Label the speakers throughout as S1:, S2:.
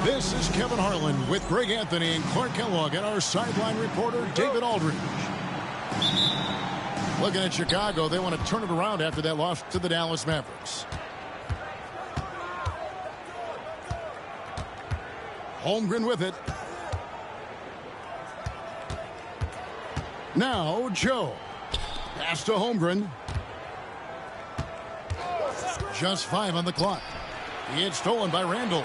S1: This is Kevin Harlan with Greg Anthony and Clark Kellogg and our sideline reporter, David Aldridge. Looking at Chicago, they want to turn it around after that loss to the Dallas Mavericks. Holmgren with it. Now Joe. Pass to Holmgren. Just 5 on the clock. It's stolen by Randall.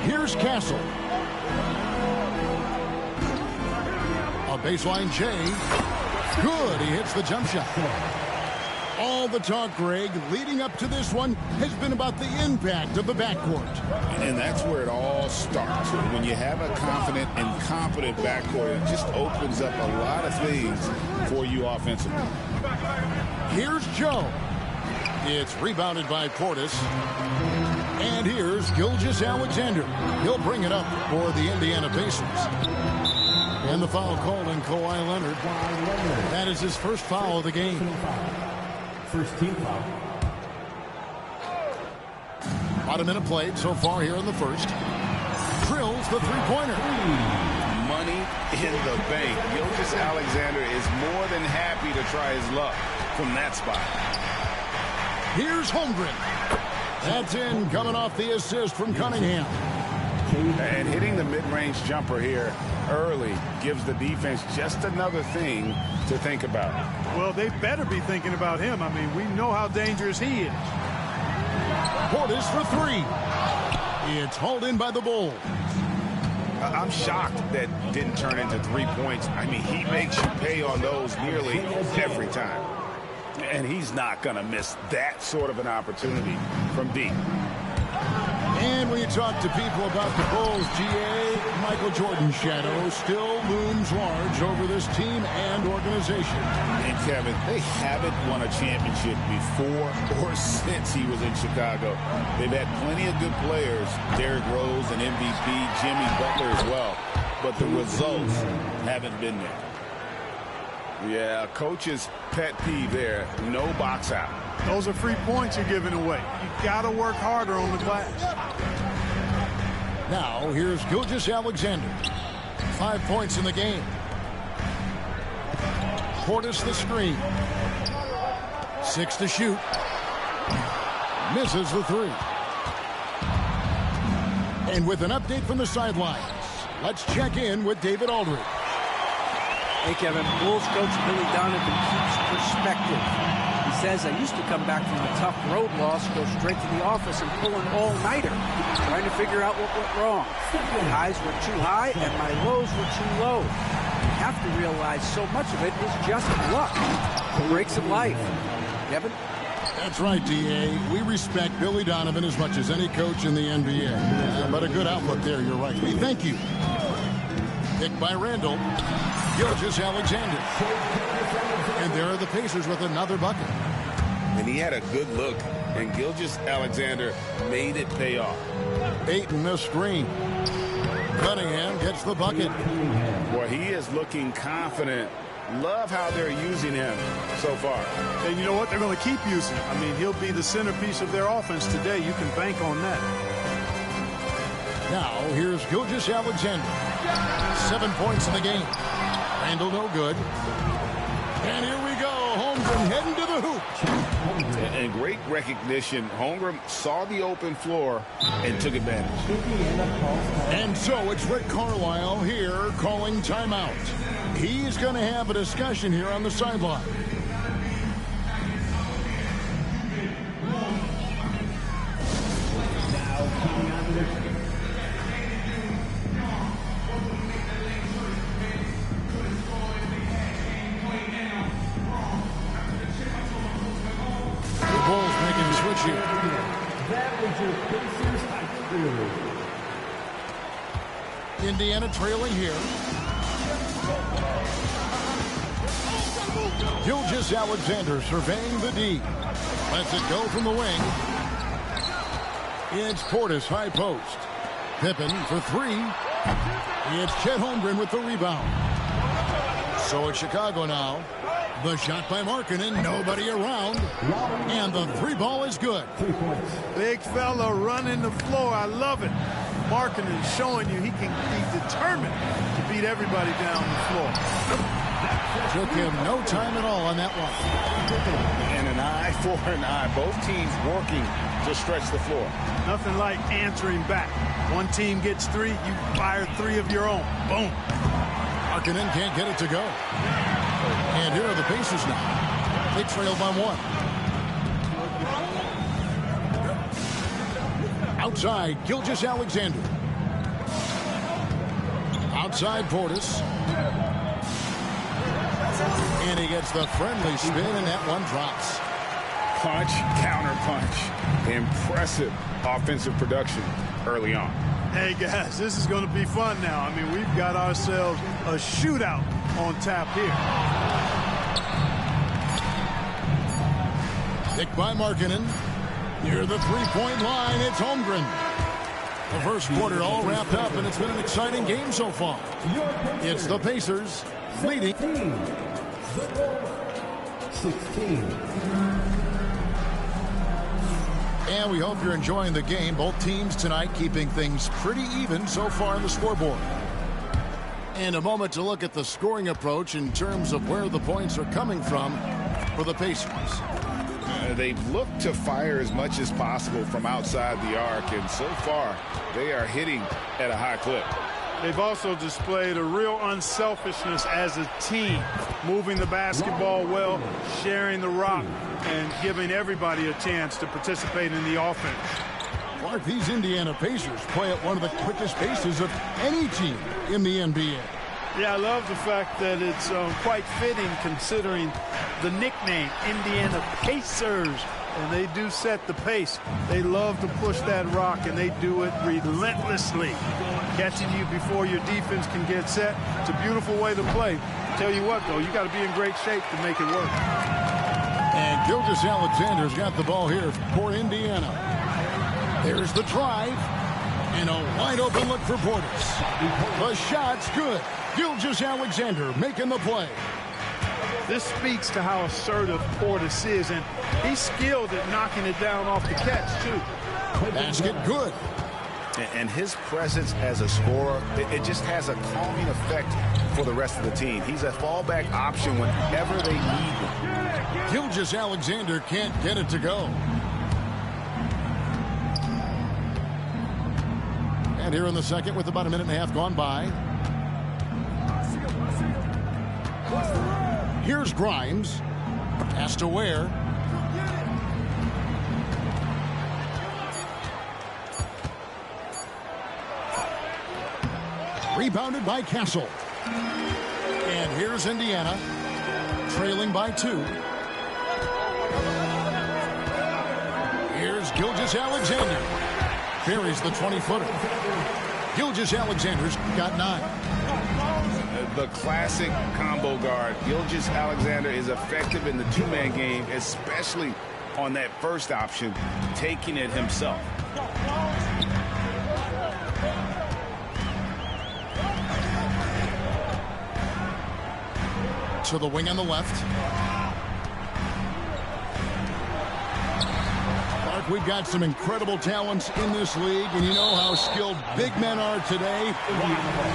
S1: Here's Castle. A baseline J. Good. He hits the jump shot. All the talk, Greg, leading up to this one has been about the impact of the backcourt.
S2: And that's where it all starts. When you have a confident and competent backcourt, it just opens up a lot of things for you offensively.
S1: Here's Joe. It's rebounded by Portis. And here's Gilgeous-Alexander. He'll bring it up for the Indiana Pacers. And the foul called on Kawhi Leonard. That is his first foul of the game.
S3: First team foul.
S1: About a minute played so far here in the first. Drills the three-pointer.
S2: Money in the bank. Gilgeous-Alexander is more than happy to try his luck from that spot.
S1: Here's Holmgren. That's in, coming off the assist from Cunningham.
S2: And hitting the mid-range jumper here early gives the defense just another thing to think about.
S4: Well, they better be thinking about him. I mean, we know how dangerous he is.
S1: Portis for 3. It's hauled in by the Bulls.
S2: I'm shocked that didn't turn into 3 points. I mean, he makes you pay on those nearly every time. And he's not going to miss that sort of an opportunity from deep.
S1: And when you talk to people about the Bulls, GA, Michael Jordan's shadow still looms large over this team and organization.
S2: And Kevin, they haven't won a championship before or since he was in Chicago. They've had plenty of good players, Derrick Rose and MVP, Jimmy Butler as well, but the results haven't been there. Yeah, coach's pet peeve there, no box out.
S4: Those are free points you're giving away. You got to work harder on the glass.
S1: Now, here's Gilgeous-Alexander. 5 points in the game. Portis the screen. 6 to shoot. Misses the 3. And with an update from the sidelines, let's check in with David Aldridge.
S5: Hey, Kevin, Bulls coach Billy Donovan keeps perspective. He says, I used to come back from a tough road loss, go straight to the office and pull an all-nighter, trying to figure out what went wrong. My highs were too high and my lows were too low. You have to realize so much of it is just luck, the breaks of life. Kevin?
S1: That's right, D.A. We respect Billy Donovan as much as any coach in the NBA. But a good outlook there, you're right. We thank you. Picked by Randall. Gilgeous-Alexander. And there are the Pacers with another bucket.
S2: And he had a good look, and Gilgeous-Alexander made it pay off.
S1: Ayton the screen. Cunningham gets the bucket.
S2: Boy, he is looking confident. Love how they're using him so far.
S4: And you know what? They're going to keep using him. I mean, he'll be the centerpiece of their offense today. You can bank on that.
S1: Now, here's Gilgeous-Alexander. 7 points in the game. Randall no good. And here we go. Holmgren heading to the hoop.
S2: And great recognition. Holmgren saw the open floor and took advantage.
S1: And so it's Rick Carlisle here calling timeout. He's going to have a discussion here on the sideline. Indiana trailing here. Gilgeous-Alexander surveying the D. Lets it go from the wing. It's Portis high post. Pippen for three. It's Chet Holmgren with the rebound. So it's Chicago now. The shot by Markkanen, nobody around. And the three ball is good.
S4: Big fella running the floor. I love it. Markkanen showing you he can be determined to beat everybody down the floor.
S1: Took him no time at all on that one.
S2: And an eye for an eye. Both teams working to stretch the floor.
S4: Nothing like answering back. One team gets three, you fire three of your own. Boom.
S1: Markkanen can't get it to go. And here are the Pacers now. They trail by one. Outside, Gilgeous-Alexander. Outside, Portis. And he gets the friendly spin, and that one drops.
S2: Punch, counter punch. Impressive offensive production early on.
S4: Hey, guys, this is going to be fun now. I mean, we've got ourselves a shootout on tap here.
S1: Picked by Markkanen. Near the three-point line, it's Holmgren. The first quarter all wrapped up, and it's been an exciting game so far. It's the Pacers leading.
S3: 16.
S1: And we hope you're enjoying the game. Both teams tonight keeping things pretty even so far on the scoreboard. And a moment to look at the scoring approach in terms of where the points are coming from for the Pacers.
S2: They've looked to fire as much as possible from outside the arc, and so far they are hitting at a high clip.
S4: They've also displayed a real unselfishness as a team, moving the basketball well, sharing the rock, and giving everybody a chance to participate in the offense.
S1: Clark, these Indiana Pacers play at one of the quickest paces of any team in the NBA.
S4: Yeah, I love the fact that it's quite fitting considering the nickname, Indiana Pacers. And they do set the pace. They love to push that rock, and they do it relentlessly. Catching you before your defense can get set. It's a beautiful way to play. Tell you what, though, you got to be in great shape to make it work.
S1: And Gilgeous-Alexander's got the ball here for Indiana. There's the drive. And a wide-open look for Portis. The shot's good. Gilgeous-Alexander making the play.
S4: This speaks to how assertive Portis is, and he's skilled at knocking it down off the catch, too.
S1: Basket good.
S2: And his presence as a scorer, it just has a calming effect for the rest of the team. He's a fallback option whenever they need him.
S1: Gilgeous-Alexander can't get it to go. And here in the second with about a minute and a half gone by. Here's Grimes. Has to Ware. Rebounded by Castle. And here's Indiana. Trailing by 2. Here's Gilgeous-Alexander. Buries the 20-footer. Gilgeous-Alexander's got 9.
S2: The classic combo guard. Gilgeous-Alexander is effective in the two-man game, especially on that first option, taking it himself.
S1: To the wing on the left. Clark, we've got some incredible talents in this league, and you know how skilled big men are today.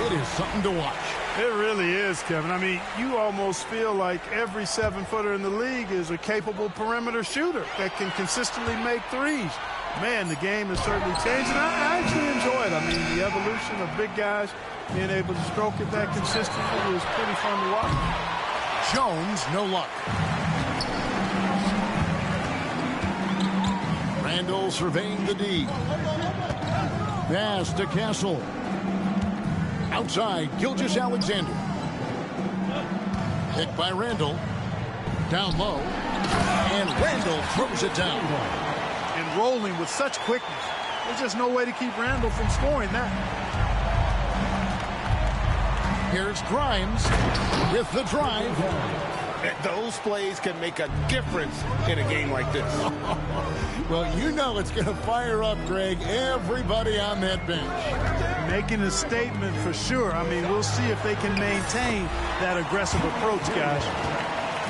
S1: It is something to watch.
S4: It really is, Kevin. I mean, you almost feel like every 7-footer in the league is a capable perimeter shooter that can consistently make threes. Man, the game has certainly changed, and I actually enjoy it. I mean, the evolution of big guys being able to stroke it that consistently is pretty fun to watch.
S1: Jones, no luck. Randall surveying the D. Pass to Castle. Outside, Gilgeous-Alexander. Picked by Randall. Down low. And Randall throws it down.
S4: And rolling with such quickness. There's just no way to keep Randall from scoring that.
S1: Here's Grimes with the drive.
S2: Those plays can make a difference in a game like this.
S1: Well, you know it's going to fire up, Greg, everybody on that bench.
S4: Making a statement for sure. I mean, we'll see if they can maintain that aggressive approach, guys.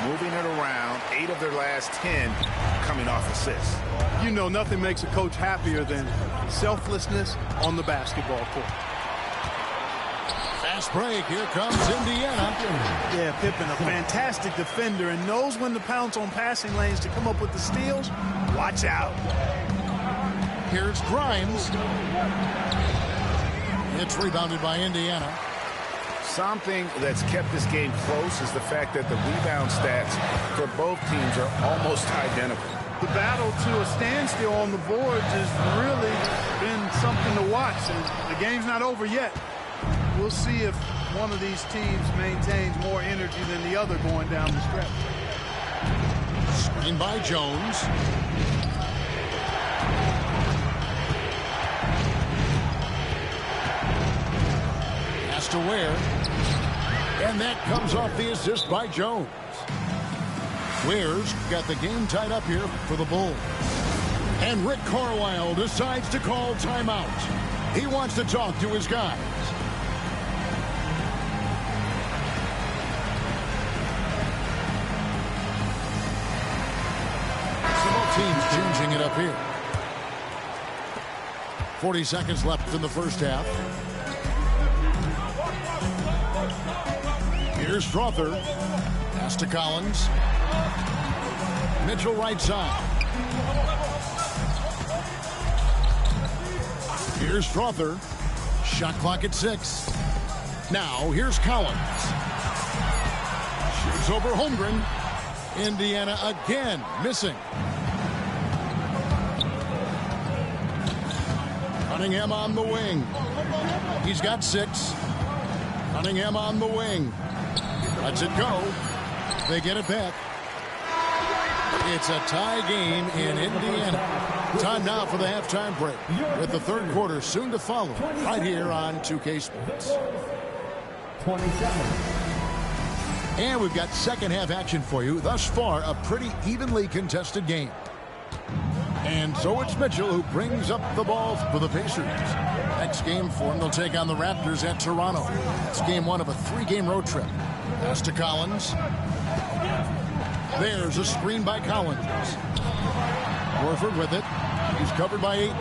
S2: Moving it around, 8 of their last 10 coming off assists.
S4: You know, nothing makes a coach happier than selflessness on the basketball court.
S1: Fast break. Here comes Indiana.
S4: Yeah, Pippen, a fantastic defender, and knows when to pounce on passing lanes to come up with the steals. Watch out.
S1: Here's Grimes. It's rebounded by Indiana.
S2: Something that's kept this game close is the fact that the rebound stats for both teams are almost identical.
S4: The battle to a standstill on the boards has really been something to watch, and the game's not over yet. We'll see if one of these teams maintains more energy than the other going down the stretch.
S1: Screen by Jones. Pass to Ware. And that comes off the assist by Jones. Ware's got the game tied up here for the Bulls. And Rick Carlisle decides to call timeout. He wants to talk to his guys. Teams changing it up here. 40 seconds left in the first half. Here's Strother. Pass to Collins. Mitchell right side. Here's Strother. Shot clock at 6. Now here's Collins. Shoots over Holmgren. Indiana again missing. Cunningham on the wing. He's got 6. Cunningham on the wing. Lets it go. They get it back. It's a tie game in Indiana. Time now for the halftime break, with the third quarter soon to follow, right here on 2K Sports.
S3: 27.
S1: And we've got second half action for you. Thus far, a pretty evenly contested game. And so it's Mitchell who brings up the ball for the Pacers. Next game for them, they'll take on the Raptors at Toronto. It's game 1 of a 3-game road trip. Pass to Collins. There's a screen by Collins. Horford with it. He's covered by 8.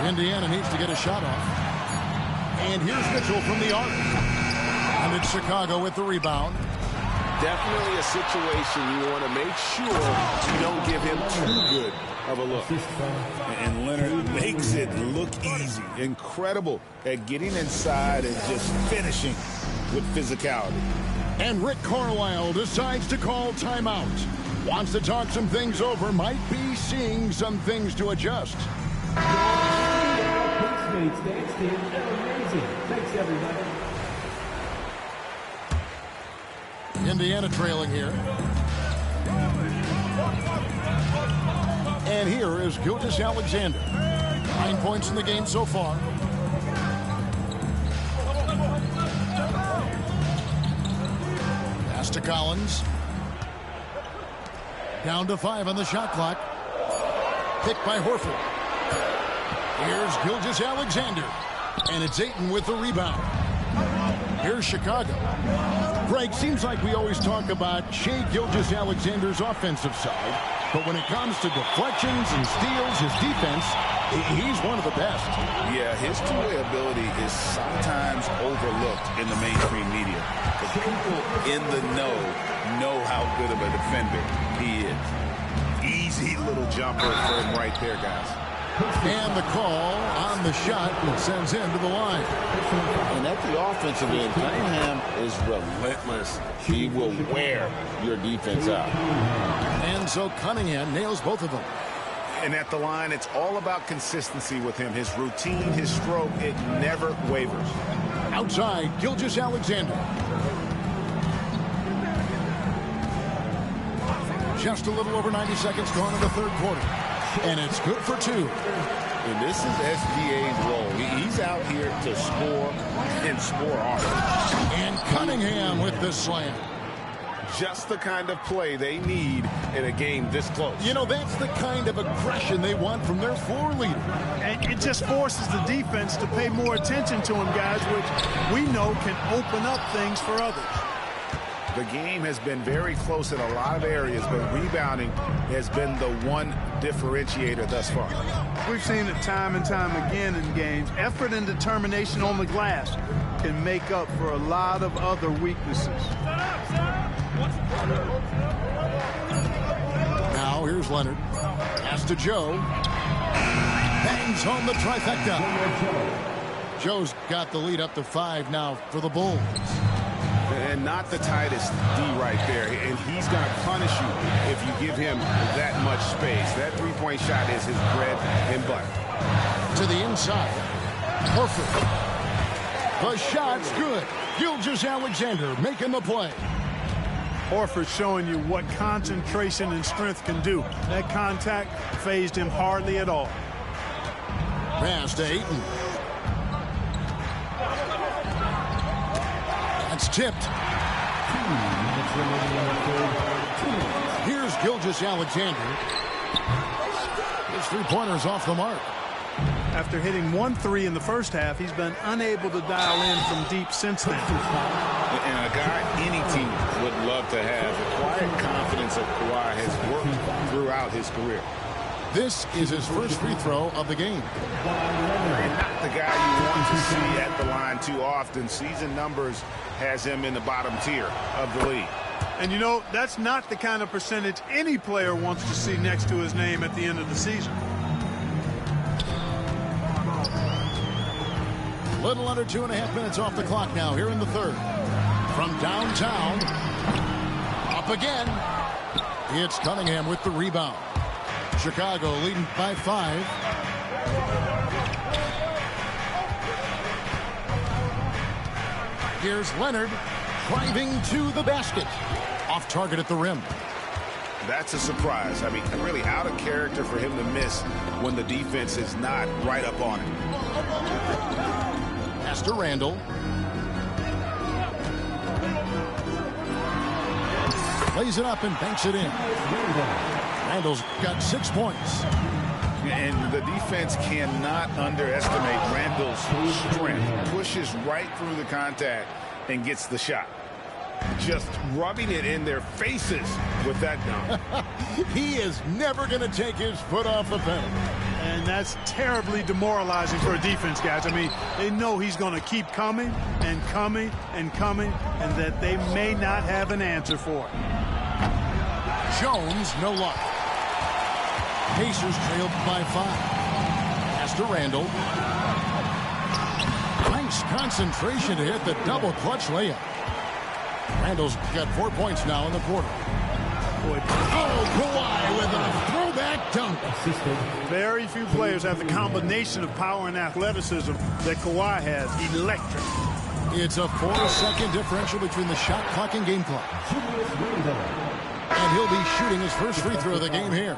S1: Indiana needs to get a shot off. And here's Mitchell from the arc. And it's Chicago with the rebound.
S6: Definitely a situation you want to make sure you don't give him too good of a look.
S2: And Leonard makes it look easy. Incredible at getting inside and just finishing with physicality.
S1: And Rick Carlisle decides to call timeout. Wants to talk some things over. Might be seeing some things to adjust.
S3: Postmates dance team, they're amazing. Thanks, everybody.
S1: Indiana trailing here. And here is Gilgeous-Alexander. 9 points in the game so far. Pass to Collins. Down to 5 on the shot clock. Picked by Horford. Here's Gilgeous-Alexander. And it's Ayton with the rebound. Here's Chicago. Greg, seems like we always talk about Shai Gilgeous-Alexander's offensive side, but when it comes to deflections and steals, his defense, he's one of the best.
S2: Yeah, his two-way ability is sometimes overlooked in the mainstream media. The people in the know how good of a defender he is. Easy little jumper for him right there, guys.
S1: And the call on the shot sends him to the line.
S2: And at the offensive end, Cunningham is relentless. He will wear your defense out.
S1: And so Cunningham nails both of them.
S2: And at the line, it's all about consistency with him. His routine, his stroke, it never wavers.
S1: Outside, Gilgeous-Alexander. Just a little over 90 seconds gone in the third quarter. And it's good for 2.
S2: And this is SGA's role. He's out here to score and score offense.
S1: And Cunningham with the slam.
S2: Just the kind of play they need in a game this close.
S1: You know, that's the kind of aggression they want from their floor leader.
S4: And it just forces the defense to pay more attention to him, guys, which we know can open up things for others.
S2: The game has been very close in a lot of areas, but rebounding has been the one differentiator thus far.
S4: We've seen it time and time again in games. Effort and determination on the glass can make up for a lot of other weaknesses.
S1: Now here's Leonard. Pass to Joe. Bangs home the trifecta. Joe's got the lead up to 5 now for the Bulls.
S2: And not the tightest D right there. And he's going to punish you if you give him that much space. That three-point shot is his bread and butter.
S1: To the inside. Horford. The shot's good. Gilgeous-Alexander making the play.
S4: Horford showing you what concentration and strength can do. That contact phased him hardly at all.
S1: Pass to Ayton. That's tipped. Here's Gilgeous-Alexander. His three-pointer's off the mark.
S4: After hitting 1-3 in the first half, he's been unable to dial in from deep since then.
S2: And a guy any team would love to have. The quiet confidence of Kawhi has worked throughout his career.
S1: This is his first free throw of the game.
S2: And not the guy you want to see at the line too often. Season numbers has him in the bottom tier of the league.
S4: And you know, that's not the kind of percentage any player wants to see next to his name at the end of the season.
S1: Little under 2.5 minutes off the clock now here in the third. From downtown, up again. It's Cunningham with the rebound. Chicago leading by 5. Here's Leonard driving to the basket. Off target at the rim.
S2: That's a surprise. I mean, really out of character for him to miss when the defense is not right up on him.
S1: Pass to Randall. Lays it up and banks it in. Randall's got 6 points.
S2: And the defense cannot underestimate Randall's strength. Pushes right through the contact and gets the shot. Just rubbing it in their faces with that dunk.
S1: He is never going to take his foot off the pedal.
S4: And that's terribly demoralizing for a defense, guys. I mean, they know he's going to keep coming and coming and coming, and that they may not have an answer for it.
S1: Jones, no luck. Pacers trailed by 5. Pass to Randall. Nice concentration to hit the double clutch layup. Randall's got 4 points now in the quarter. Oh, Kawhi with a throwback dunk.
S4: Very few players have the combination of power and athleticism that Kawhi has. Electric.
S1: It's a 4-second differential between the shot clock and game clock. And he'll be shooting his first free throw of the game here.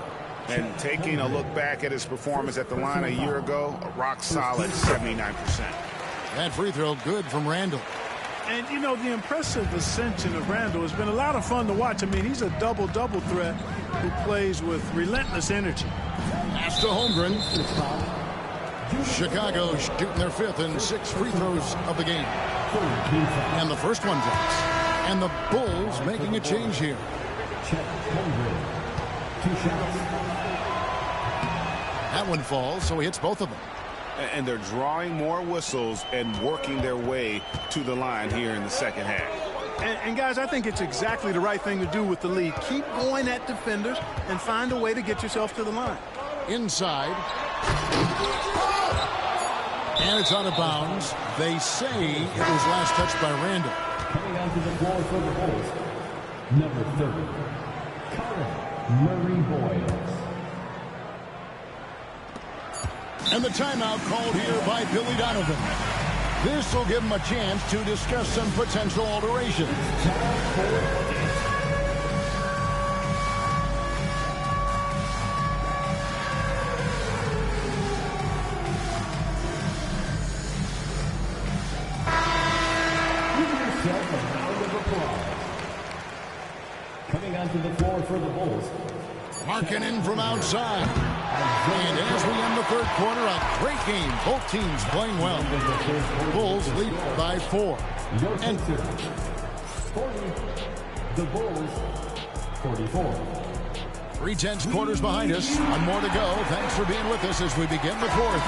S2: And taking a look back at his performance at the line a year ago, a rock-solid 79%.
S1: That free throw good from Randall.
S4: And, you know, the impressive ascension of Randall has been a lot of fun to watch. I mean, he's a double-double threat who plays with relentless energy.
S1: Pass to Holmgren. Chicago shooting their 5th and 6th free throws of the game. And the first one drops. And the Bulls making a change here. That one falls, so he hits both of them.
S2: And they're drawing more whistles and working their way to the line here in the second half.
S4: And guys, I think it's exactly the right thing to do with the lead. Keep going at defenders and find a way to get yourself to the line.
S1: Inside. And it's out of bounds. They say it was last touched by Randall.
S3: Coming onto the floor for the Bulls, number 30, Colin Murray-Boyles.
S1: And the timeout called here by Billy Donovan. This will give him a chance to discuss some potential alterations.
S3: to the floor for the Bulls.
S1: Markkanen from outside. And as we end the third quarter, a great game. Both teams playing well. Bulls lead by 4.
S3: And 40. The Bulls 44.
S1: 3 tenths quarters behind us. One more to go. Thanks for being with us as we begin the fourth.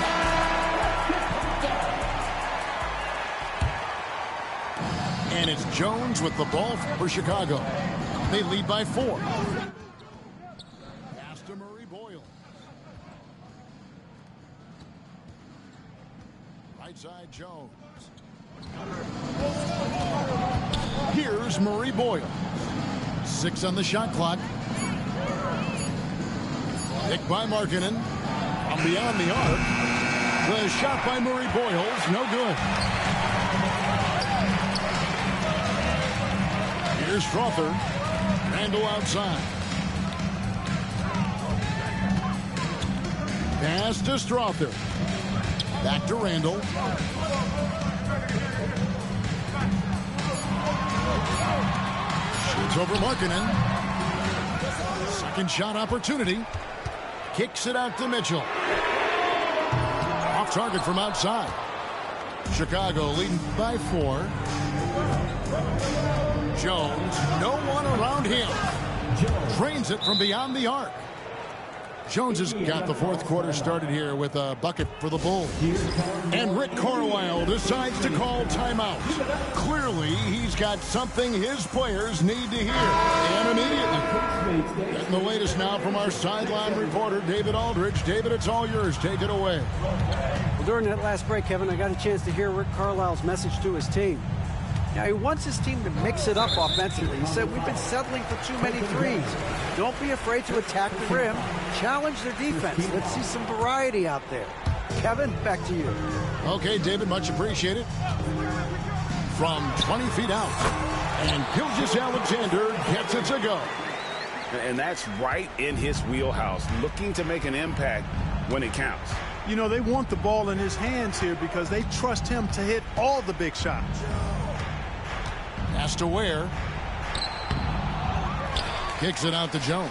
S1: And it's Jones with the ball for Chicago. They lead by 4. Pass to Murray Boyle. Right side Jones. Here's Murray Boyle. 6 on the shot clock. Nicked by Markkanen. From beyond the arc. The shot by Murray Boyle's no good. Here's Strawther. Randall outside. Pass to Strawther. Back to Randall. Shoots over Markkanen. Second shot opportunity. Kicks it out to Mitchell. Off target from outside. Chicago leading by 4. Jones, no one around him. Drains it from beyond the arc. Jones has got the fourth quarter started here with a bucket for the Bulls. And Rick Carlisle decides to call timeout. Clearly, he's got something his players need to hear. And immediately. Getting the latest now from our sideline reporter, David Aldridge. David, it's all yours. Take it away.
S5: Well, during that last break, Kevin, I got a chance to hear Rick Carlisle's message to his team. Now, he wants his team to mix it up offensively. He said, we've been settling for too many threes. Don't be afraid to attack the rim. Challenge their defense. Let's see some variety out there. Kevin, back to you.
S1: Okay, David, much appreciated. From 20 feet out. And Gilgeous-Alexander gets it to go.
S2: And that's right in his wheelhouse, looking to make an impact when it counts.
S4: You know, they want the ball in his hands here because they trust him to hit all the big shots.
S1: Pass to Ware. Kicks it out to Jones.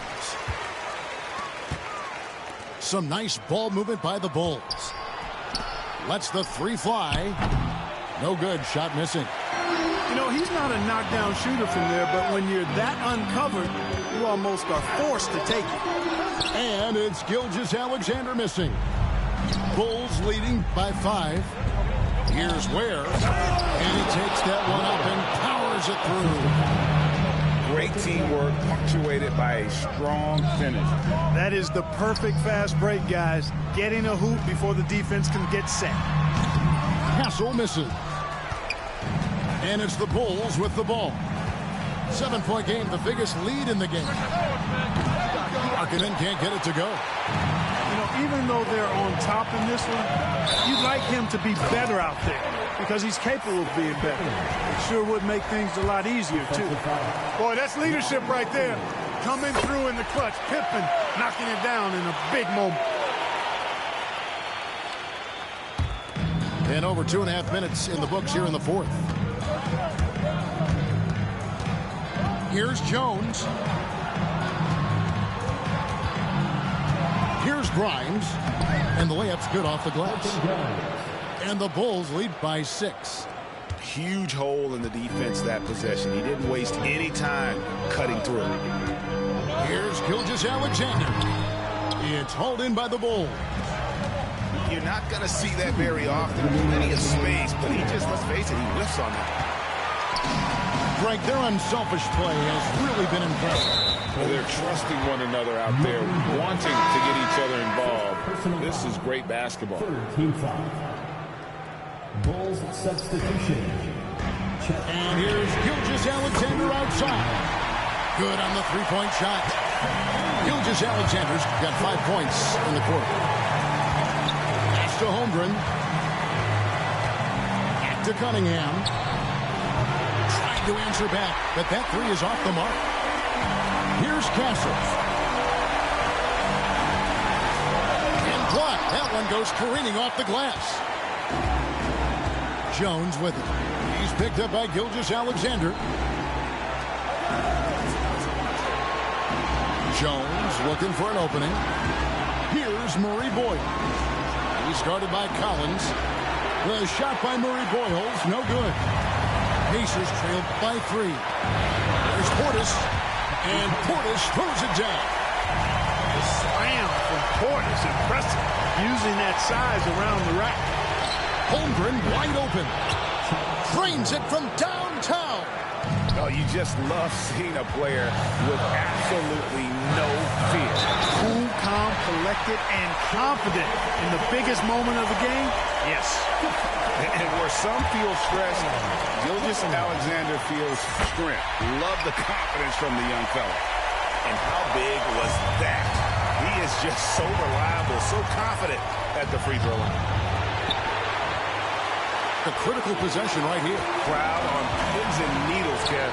S1: Some nice ball movement by the Bulls. Lets the 3 fly. No good. Shot missing.
S4: You know, he's not a knockdown shooter from there, but when you're that uncovered, you almost are forced to take it.
S1: And it's Gilgeous-Alexander missing. Bulls leading by 5. Here's Ware. And he takes that one up and powers it through.
S2: Great teamwork, punctuated by a strong finish.
S4: That is the perfect fast break, guys. Getting a hoop before the defense can get set.
S1: Hassel misses. And it's the Bulls with the ball. 7-point game, the biggest lead in the game. Markkanen can't get it to go.
S4: You know, even though they're on top in this one, you'd like him to be better out there because he's capable of being better. It sure would make things a lot easier, too. Boy, that's leadership right there. Coming through in the clutch. Pippen knocking it down in a big moment.
S1: And over 2.5 minutes in the books here in the fourth. Here's Jones. Here's Grimes. And the layup's good off the glass. And the Bulls lead by 6.
S2: Huge hole in the defense that possession. He didn't waste any time cutting through.
S1: Here's Gilgeous-Alexander. It's hauled in by the Bulls.
S2: You're not going to see that very often. Plenty of space, but he just, let's face it, he whiffs on that.
S1: Greg, their unselfish play has really been impressive.
S2: Well, they're trusting one another out there, wanting to get each other involved. This is great basketball.
S3: Third team foul. Bulls substitution.
S1: And here's Gilgeous-Alexander outside. Good on the 3-point shot. Gilgeous-Alexander's got 5 points in the quarter. Pass to Holmgren. Back to Cunningham. Trying to answer back, but that 3 is off the mark. Here's Castles. And blocked. That one goes careening off the glass. Jones with it. He's picked up by Gilgeous-Alexander. Jones looking for an opening. Here's Murray Boyle. He's guarded by Collins. The shot by Murray Boyles, no good. Pacers trailed by 3. There's Portis, and Portis throws it down.
S4: The slam from Portis, impressive, using that size around the rack.
S1: Holmgren wide open. Drains it from downtown.
S2: Oh, you just love seeing a player with absolutely no fear.
S4: Cool, calm, collected, and confident in the biggest moment of the game. Yes.
S2: And where some feel stressed, Gilgeous-Alexander feels strength. Love the confidence from the young fella. And how big was that? He is just so reliable, so confident at the free throw line.
S1: The critical possession right here.
S2: Crowd on pins and needles, Kev.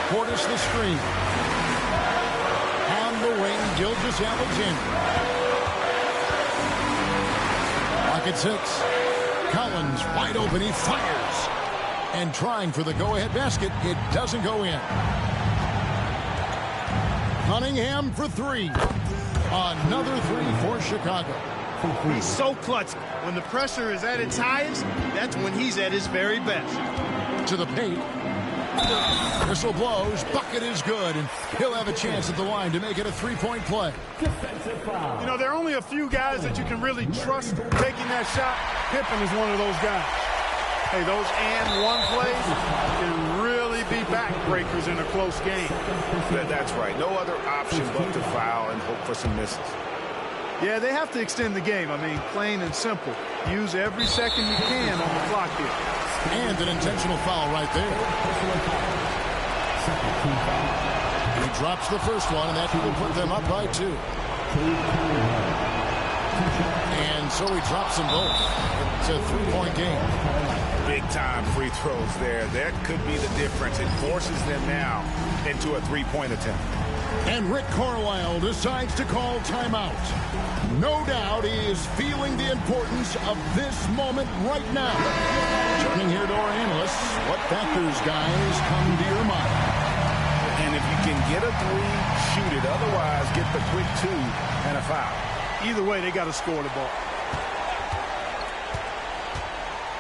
S1: Portis the screen. On the wing, Gilgeous-Alexander. Clock at 6. Collins wide open. He fires. And trying for the go-ahead basket. It doesn't go in. Cunningham for 3. Another 3 for Chicago.
S4: He's so clutch. When the pressure is at its highest, that's when he's at his very best.
S1: To the paint. Whistle blows. Bucket is good. And he'll have a chance at the line to make it a 3-point play.
S4: You know, there are only a few guys that you can really trust taking that shot. Pippen is one of those guys. Hey, those and one plays can really be backbreakers in a close game.
S2: That's right. No other option but to foul and hope for some misses.
S4: Yeah, they have to extend the game. I mean, plain and simple. Use every second you can on the clock here.
S1: And an intentional foul right there. He drops the first one, and that will put them up by 2. And so he drops them both. It's a 3-point game.
S2: Big-time free throws there. That could be the difference. It forces them now into a 3-point attempt.
S1: And Rick Carlisle decides to call timeout. No doubt he is feeling the importance of this moment right now. Turning here to our analysts, what factors, guys, come to your mind?
S2: And if you can get a 3, shoot it. Otherwise, get the quick 2 and a foul.
S4: Either way, they got to score the ball.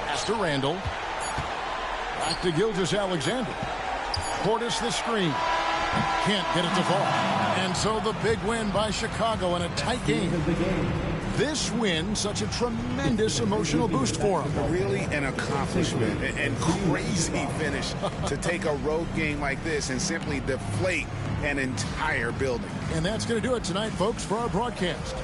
S1: Pass to Randall. Back to Gilgeous-Alexander. Portis the screen. Can't get it to fall. And so the big win by Chicago in a tight game. This win, such a tremendous emotional boost for them.
S2: Really an accomplishment and crazy finish to take a road game like this and simply deflate an entire building.
S1: And that's going to do it tonight, folks, for our broadcast.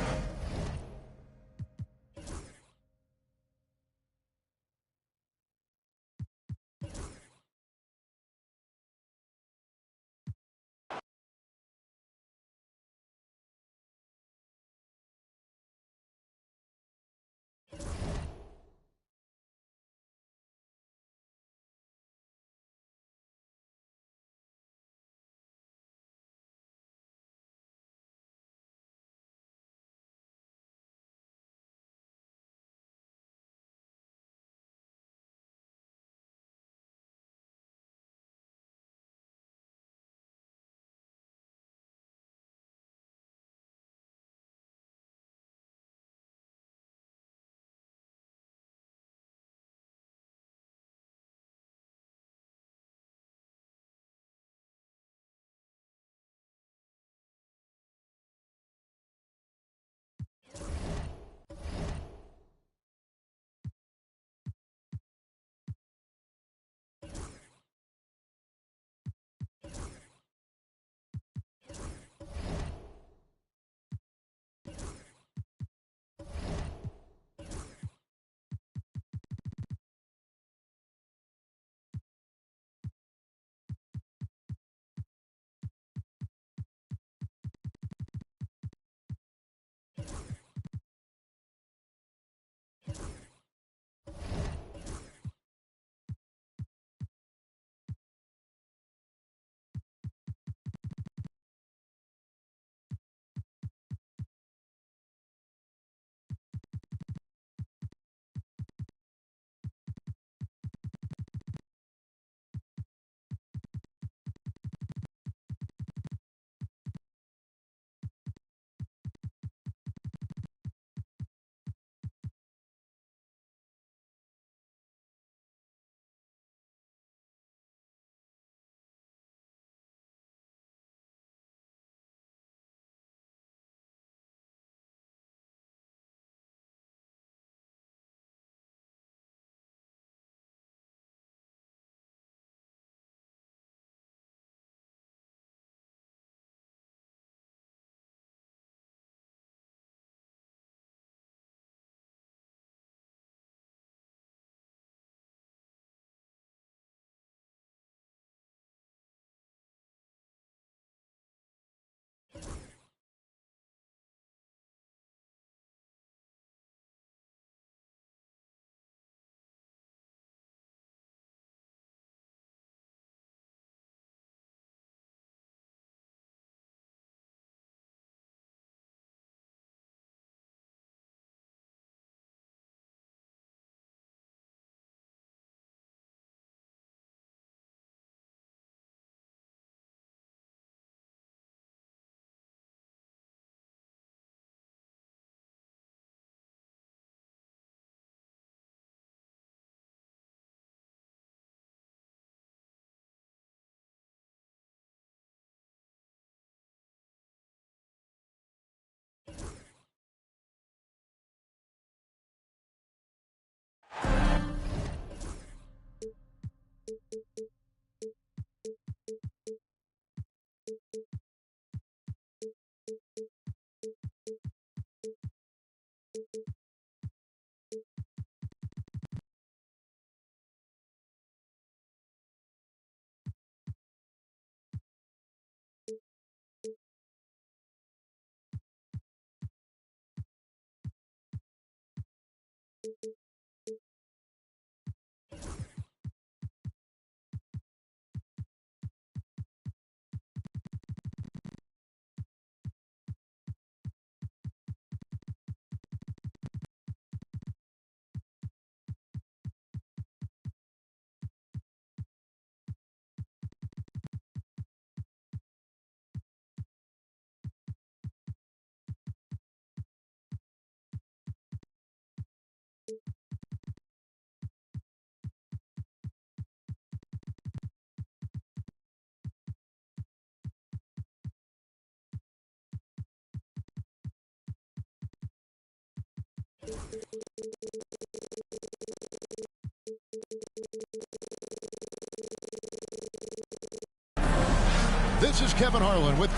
S1: This is Kevin Harlan with...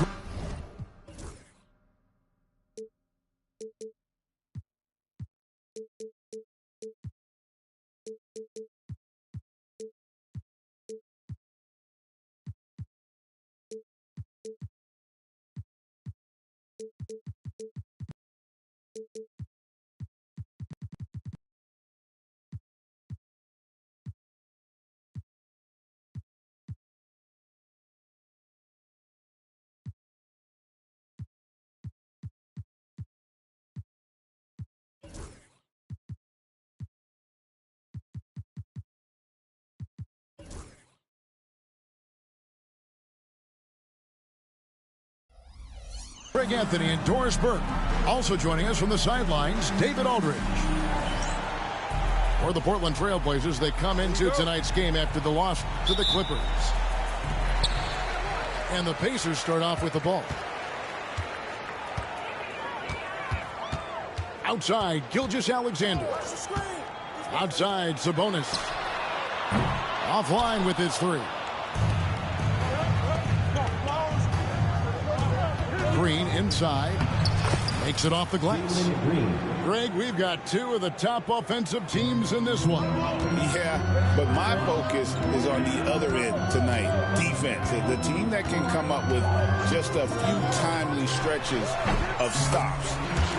S1: Greg Anthony and Doris Burke. Also joining us from the sidelines, David Aldridge. For the Portland Trail Blazers, they come into tonight's game after the loss to the Clippers. And the Pacers start off with the ball. Outside, Gilgeous-Alexander. Outside, Sabonis. Offline with his three. Green inside. Makes it off the glass. Greg, we've got two of the top offensive teams in this one.
S2: Yeah, but my focus is on the other end tonight. Defense. The team that can come up with just a few timely stretches of stops.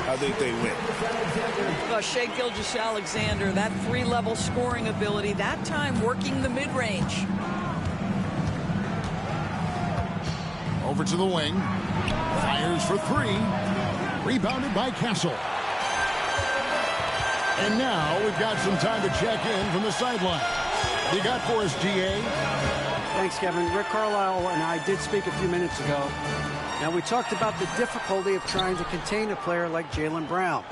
S2: I think they win.
S7: Shai Gilgeous-Alexander, that three-level scoring ability, that time working the mid-range.
S1: Over to the wing. Fires for three. Rebounded by Castle. And now we've got some time to check in from the sideline. You got for us, GA?
S5: Thanks, Kevin. Rick Carlisle and I did speak a few minutes ago. Now, we talked about the difficulty of trying to contain a player like Jaylen Brown.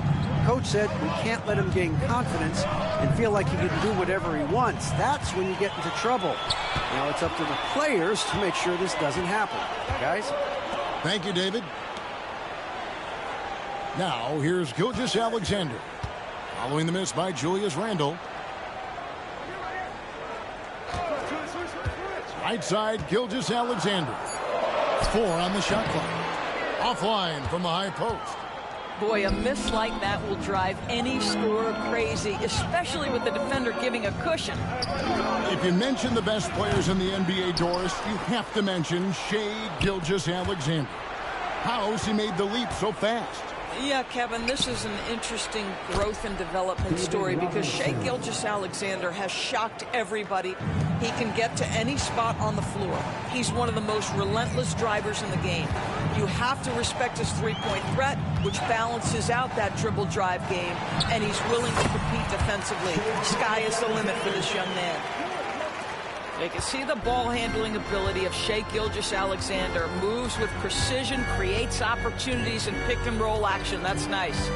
S5: Coach said we can't let him gain confidence and feel like he can do whatever he wants. That's when you get into trouble. Now it's up to the players to make sure this doesn't happen. Guys?
S1: Thank you, David. Now, here's Gilgeous-Alexander. Following the miss by Julius Randle. Right side, Gilgeous-Alexander. 4 on the shot clock. Offline from the high post.
S7: Boy, a miss like that will drive any scorer crazy, especially with the defender giving a cushion.
S1: If you mention the best players in the NBA, Doris, you have to mention Shai Gilgeous-Alexander. How's he made the leap so fast?
S7: Yeah, Kevin, this is an interesting growth and development story because Shai Gilgeous-Alexander has shocked everybody. He can get to any spot on the floor. He's one of the most relentless drivers in the game. You have to respect his three-point threat, which balances out that dribble drive game, and he's willing to compete defensively. Sky is the limit for this young man. You can see the ball handling ability of Shai Gilgeous-Alexander. Moves with precision, creates opportunities in pick and roll action. That's nice.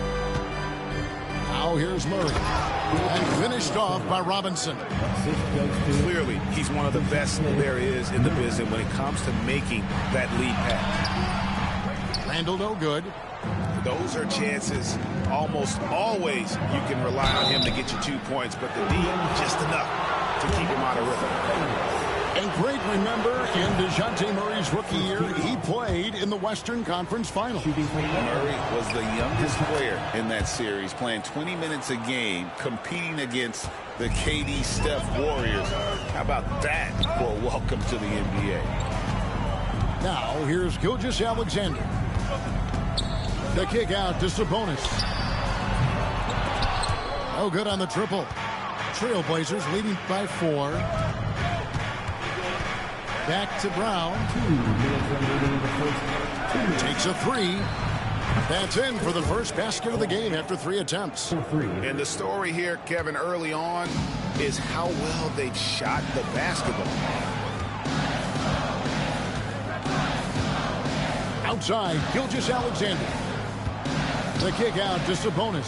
S1: Now here's Murray. And finished off by Robinson.
S2: Clearly, he's one of the best there is in the business when it comes to making that lead pass.
S1: Randle no good.
S2: Those are chances. Almost always you can rely on him to get you 2 points, but the D just enough to keep him out of rhythm.
S1: And Greg, remember, in DeJounte Murray's rookie year, he played in the Western Conference Final.
S2: Murray was the youngest player in that series, playing 20 minutes a game, competing against the KD Steph Warriors. How about that for a welcome to the NBA?
S1: Now, here's Gilgeous-Alexander. The kick out to Sabonis. Oh, good on the triple. Trailblazers leading by 4. Back to Brown. Takes a 3. That's in for the first basket of the game after 3 attempts.
S2: And the story here, Kevin, early on is how well they've shot the basketball.
S1: Outside, Gilgeous-Alexander. The kick out to Sabonis.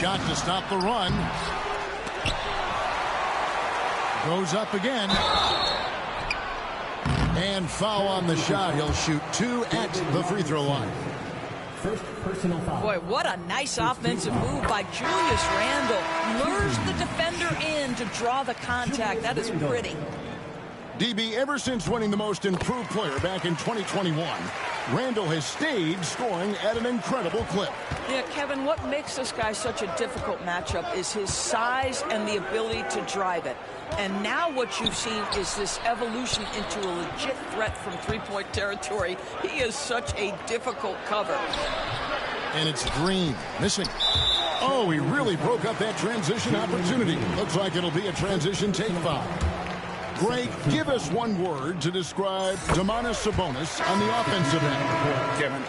S1: Shot to stop the run. Goes up again. And foul on the shot. He'll shoot 2 at the free throw line.
S3: First personal foul.
S7: Boy, what a nice offensive move by Julius Randle. Lures the defender in to draw the contact. That is pretty.
S1: DB, ever since winning the Most Improved Player back in 2021, Randle has stayed scoring at an incredible clip.
S7: Yeah, Kevin, what makes this guy such a difficult matchup is his size and the ability to drive it. And now what you've seen is this evolution into a legit threat from three-point territory. He is such a difficult cover.
S1: And it's Green missing. Oh, he really broke up that transition opportunity. Looks like it'll be a transition take foul. Greg, give us one word to describe Domantas Sabonis on the offensive end.
S2: Kevin,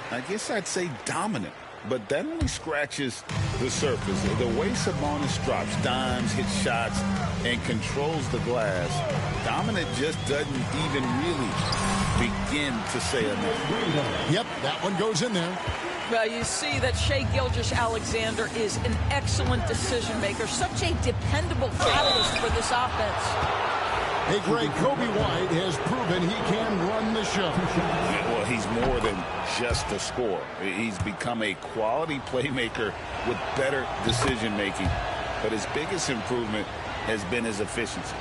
S2: I guess I'd say dominant, but that only scratches the surface. The way Sabonis drops dimes, hits shots, and controls the glass, dominant just doesn't even really begin to say enough.
S1: Yep, that one goes in there.
S7: Well, you see that Shai Gilgeous-Alexander is an excellent decision maker, such a dependable catalyst for this offense.
S1: Hey, Greg, Kobe White has proven he can run the show.
S2: Well, he's more than just a scorer. He's become a quality playmaker with better decision-making. But his biggest improvement has been his efficiency.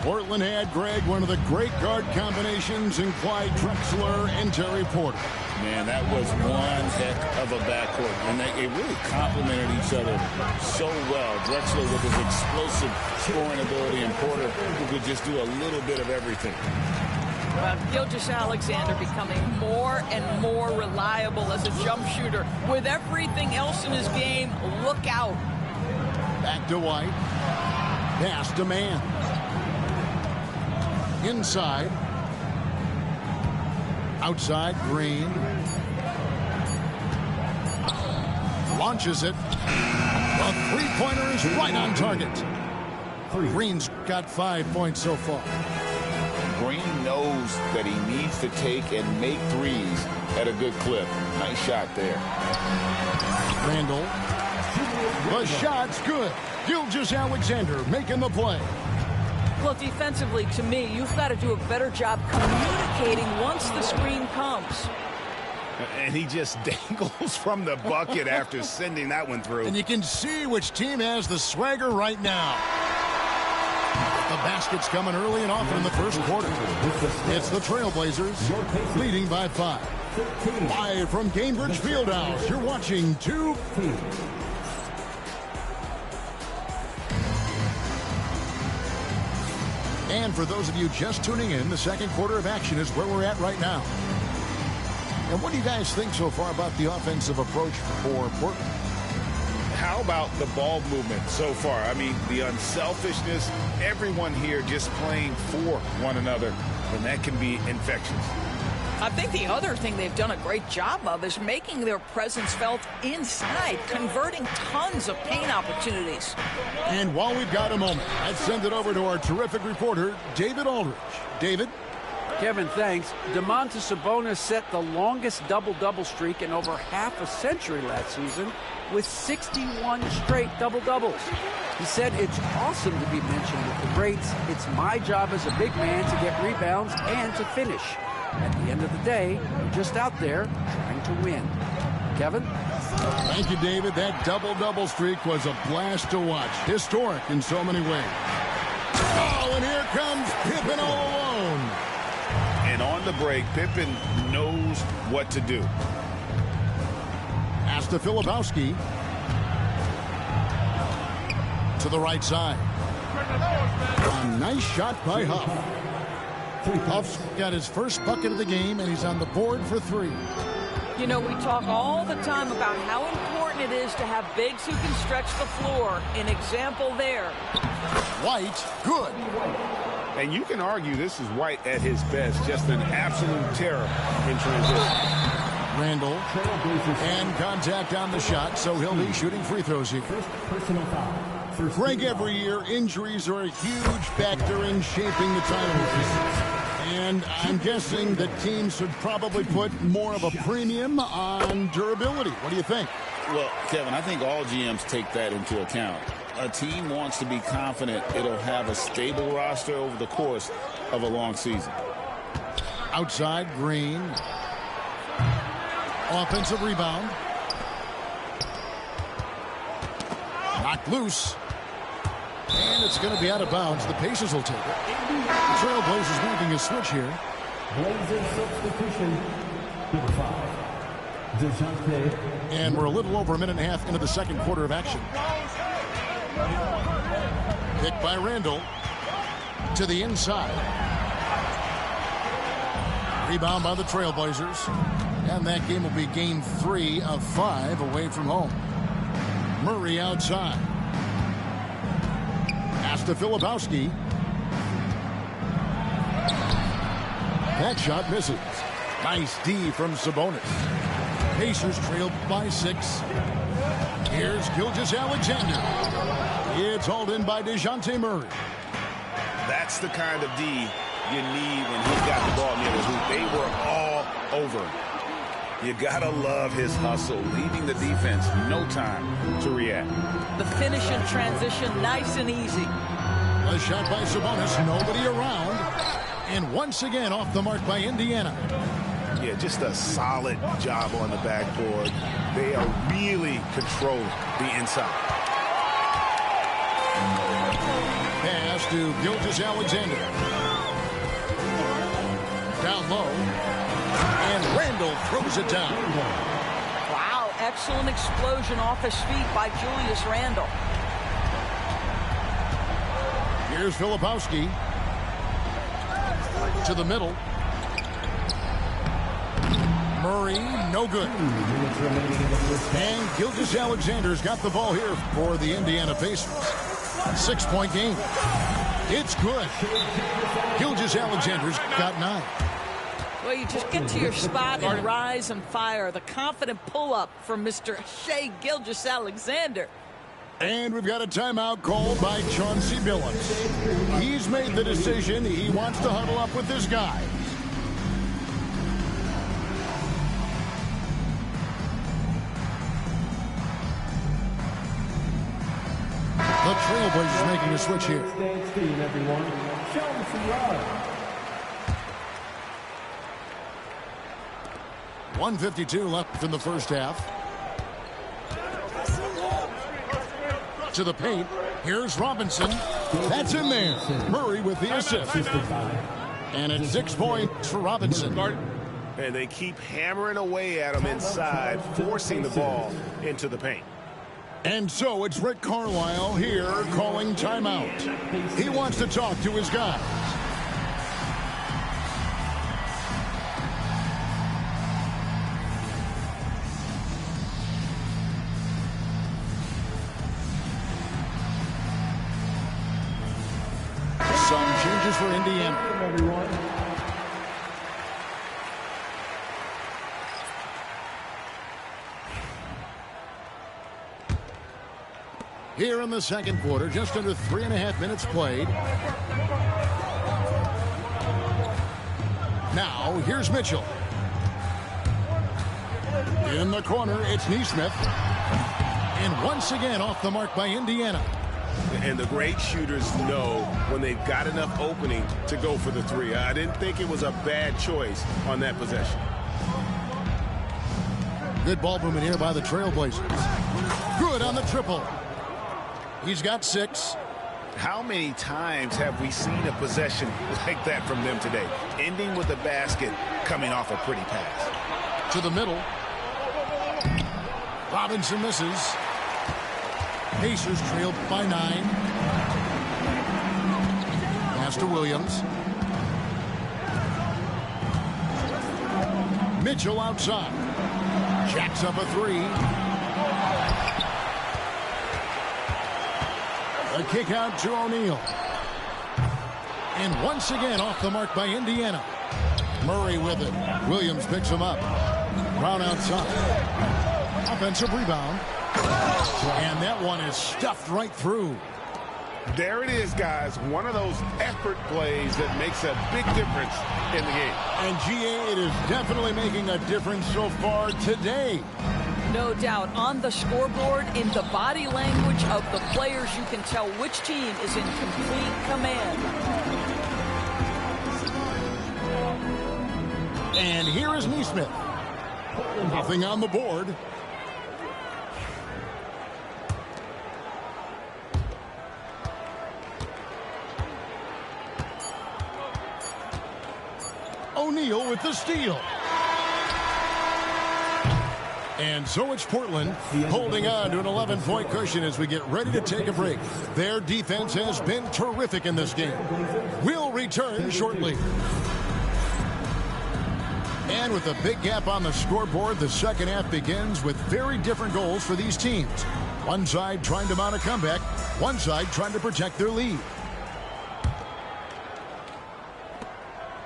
S1: Portland had, Greg, one of the great guard combinations in Clyde Drexler and Terry Porter.
S2: Man, that was one heck of a backcourt. And they really complemented each other so well. Drexler with his explosive scoring ability and Porter who could just do a little bit of everything.
S7: Gilgeous-Alexander becoming more and more reliable as a jump shooter. With everything else in his game, look out.
S1: Back to White. Pass to man. Inside. Outside, Green. Launches it. The three-pointer is right on target. Green's got 5 points so far.
S2: Green knows that he needs to take and make threes at a good clip. Nice shot there.
S1: Randle. The shot's good. Gilgeous-Alexander making the play.
S7: Well, defensively, to me, you've got to do a better job communicating once the screen comes.
S2: And he just dangles from the bucket after sending that one through.
S1: And you can see which team has the swagger right now. The basket's coming early and often in the first quarter. It's the Trailblazers leading by 5. Live from Cambridge Fieldhouse, you're watching 2. And for those of you just tuning in, the second quarter of action is where we're at right now. And what do you guys think so far about the offensive approach for Portland?
S2: How about the ball movement so far? I mean, the unselfishness, everyone here just playing for one another, and that can be infectious.
S7: I think the other thing they've done a great job of is making their presence felt inside, converting tons of paint opportunities.
S1: And while we've got a moment, let's send it over to our terrific reporter, David Aldridge. David?
S5: Kevin, thanks. Domantas Sabonis set the longest double-double streak in over half a century last season with 61 straight double-doubles. He said, "It's awesome to be mentioned with the greats. It's my job as a big man to get rebounds and to finish. At the end of the day, we're just out there trying to win." Kevin?
S1: Thank you, David. That double-double streak was a blast to watch. Historic in so many ways. Oh, and here comes Pippen all alone.
S2: And on the break, Pippen knows what to do.
S1: Pass to Filipowski. To the right side. A nice shot by Huff. Huff's got his first bucket of the game, and he's on the board for 3.
S7: You know, we talk all the time about how important it is to have bigs who can stretch the floor. An example there.
S1: White, good.
S2: And you can argue this is White at his best, just an absolute terror in transition.
S1: Randle, and contact on the shot, so he'll be shooting free throws here.
S3: Personal foul.
S1: Greg, every year, injuries are a huge factor in shaping the title race. And I'm guessing that teams should probably put more of a premium on durability. What do you think?
S2: Well, Kevin, I think all GMs take that into account. A team wants to be confident it'll have a stable roster over the course of a long season.
S1: Outside, Green. Offensive rebound. Knocked loose. And it's going to be out of bounds. The Pacers will take it. The Trailblazers making a switch here.
S3: Blazers substitution. Number 5. DeJounte.
S1: And we're a little over a minute and a half into the second quarter of action. Picked by Randall. To the inside. Rebound by the Trailblazers. And that game will be game 3 of 5 away from home. Murray outside. Pass to Filipowski. That shot misses. Nice D from Sabonis. Pacers trail by 6. Here's Gilgeous-Alexander. It's hauled in by DeJounte Murray.
S2: That's the kind of D you need when he got the ball near the hoop. They were all over him. You gotta love his hustle, leaving the defense no time to react.
S7: The finish in transition, nice and easy.
S1: A shot by Sabonis, nobody around. And once again off the mark by Indiana.
S2: Yeah, just a solid job on the backboard. They are really controlling the inside.
S1: Pass to Gilgeous-Alexander. Down low. And Randall throws it down.
S7: Wow, excellent explosion off his feet by Julius Randle.
S1: Here's Filipowski. To the middle. Murray, no good. And Gilgeous-Alexander's got the ball here for the Indiana Pacers. 6-point game. It's good. Gilgeous-Alexander's got 9.
S7: Well, you just get to your spot and rise and fire. The confident pull-up from Mr. Shai Gilgeous-Alexander.
S1: And we've got a timeout called by Chauncey Billups. He's made the decision. He wants to huddle up with his guys. The Trailblazers making a switch here.
S3: Stand speed, everyone. Show them some love.
S1: 1:52 left in the first half. To the paint. Here's Robinson. That's in there. Murray with the assist. And it's 6 points for Robinson.
S6: And they keep hammering away at him inside, forcing the ball into the paint.
S1: And so it's Rick Carlisle here calling timeout. He wants to talk to his guys. Some changes for Indiana.
S3: Everyone.
S1: Here in the second quarter, just under 3.5 minutes played. Now, here's Mitchell. In the corner, it's Nesmith. And once again, off the mark by Indiana.
S6: And the great shooters know when they've got enough opening to go for the three. I didn't think it was a bad choice on that possession.
S1: Good ball movement here by the Trailblazers. Good on the triple. He's got 6.
S2: How many times have we seen a possession like that from them today? Ending with a basket, coming off a pretty pass.
S1: To the middle. Robinson misses. Pacers trailed by 9. Pass to Williams. Mitchell outside. Jacks up a 3. A kick out to O'Neal. And once again off the mark by Indiana. Murray with it. Williams picks him up. Brown outside. Offensive rebound. And that one is stuffed right through.
S6: There it is, guys. One of those effort plays that makes a big difference in the game.
S1: And GA, it is definitely making a difference so far today.
S7: No doubt. On the scoreboard, in the body language of the players, you can tell which team is in complete command.
S1: And here is Nesmith. Nothing on the board. O'Neal with the steal. And so it's Portland holding on to an 11-point cushion as we get ready to take a break. Their defense has been terrific in this game. We'll return shortly. And with a big gap on the scoreboard, the second half begins with very different goals for these teams. One side trying to mount a comeback, one side trying to protect their lead.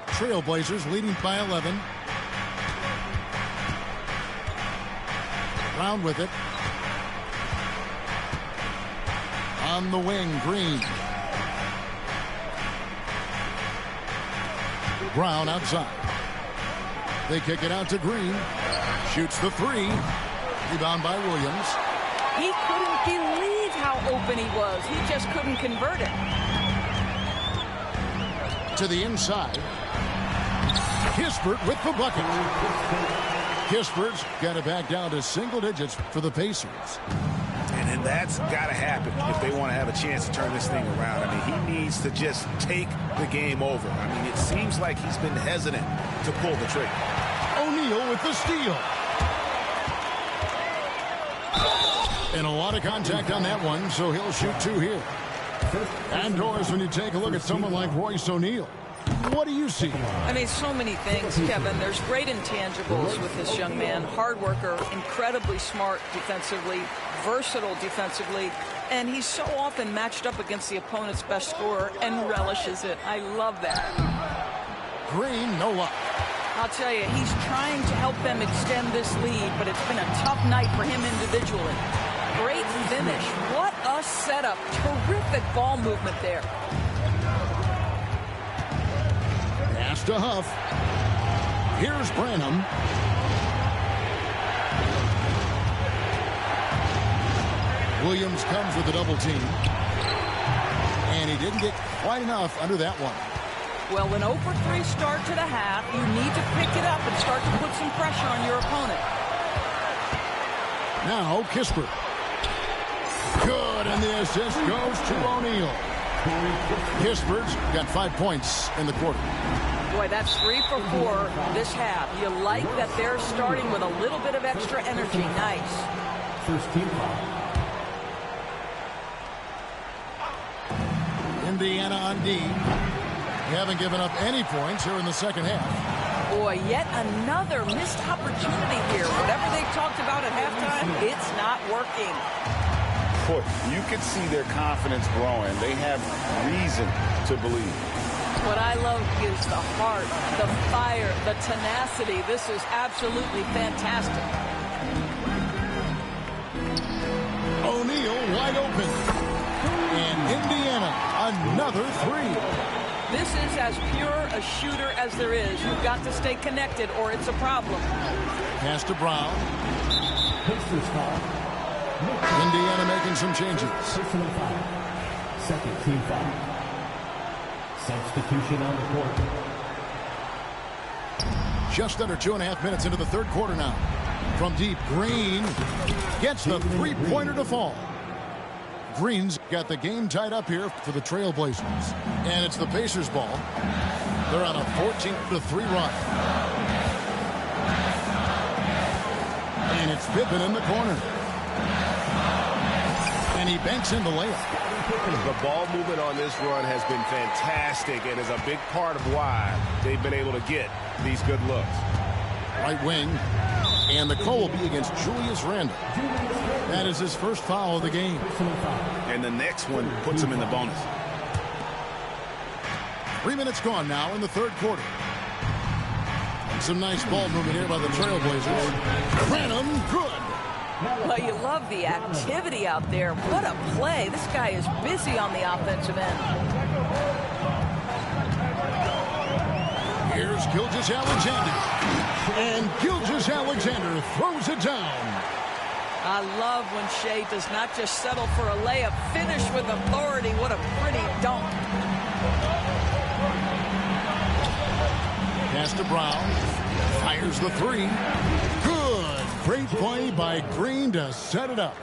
S1: Trailblazers leading by 11. Brown with it. On the wing, Green. Brown outside. They kick it out to Green. Shoots the three. Rebound by Williams.
S7: He couldn't believe how open he was. He just couldn't convert it.
S1: To the inside. Kispert with the bucket. Kispert's got it back down to single digits for the Pacers.
S2: And that's got to happen if they want to have a chance to turn this thing around. I mean, he needs to just take the game over. I mean, it seems like he's been hesitant to pull the trigger.
S1: O'Neal with the steal. And a lot of contact on that one, so he'll shoot two here. And doors when you take a look at someone like Royce O'Neal. What do you see?
S7: I mean, so many things, Kevin. There's great intangibles with this young man. Hard worker, incredibly smart defensively, versatile defensively, and he's so often matched up against the opponent's best scorer and relishes it. I love that.
S1: Green, no luck.
S7: I'll tell you, he's trying to help them extend this lead, but it's been a tough night for him individually. Great finish. What a setup. Terrific ball movement there.
S1: Pass to Huff. Here's Branham. Williams comes with a double team. And he didn't get quite enough under that one.
S7: Well, an 0-for-3 start to the half. You need to pick it up and start to put some pressure on your opponent.
S1: Now, Kispert. Good, and the assist goes to O'Neal. Kispert's got 5 points in the quarter.
S7: Boy, that's 3 for 4 this half. You like that they're starting with a little bit of extra energy. Nice.
S3: First team foul.
S1: Indiana on D. They haven't given up any points here in the second half.
S7: Boy, yet another missed opportunity here. Whatever they talked about at halftime, it's not working.
S2: Boy, you can see their confidence growing. They have reason to believe.
S7: What I love is the heart, the fire, the tenacity. This is absolutely fantastic.
S1: O'Neal wide open. And Indiana, another three.
S7: This is as pure a shooter as there is. You've got to stay connected or it's a problem.
S1: Pass to Brown.
S3: Pacers foul.
S1: Indiana making some changes.
S3: Personal foul. Second team foul. Substitution on the court.
S1: Just under 2.5 minutes into the third quarter now. From deep, Green gets the three-pointer to fall. Green's got the game tied up here for the Trailblazers. And it's the Pacers ball. They're on a 14-3 run. And it's Pippen in the corner. And he banks in the layup.
S6: The ball movement on this run has been fantastic and is a big part of why they've been able to get these good looks.
S1: Right wing. And the call will be against Julius Randle. That is his first foul of the game.
S2: And the next one puts him in the bonus.
S1: 3 minutes gone now in the third quarter. And some nice ball movement here by the Trailblazers. Branham, good.
S7: Well, you love the activity out there. What a play. This guy is busy on the offensive end.
S1: Here's Gilgeous-Alexander. And Gilgeous-Alexander throws it down.
S7: I love when Shea does not just settle for a layup. Finish with authority. What a pretty dunk.
S1: Pass to Brown. Fires the three. Good. Great play by Green to set it up.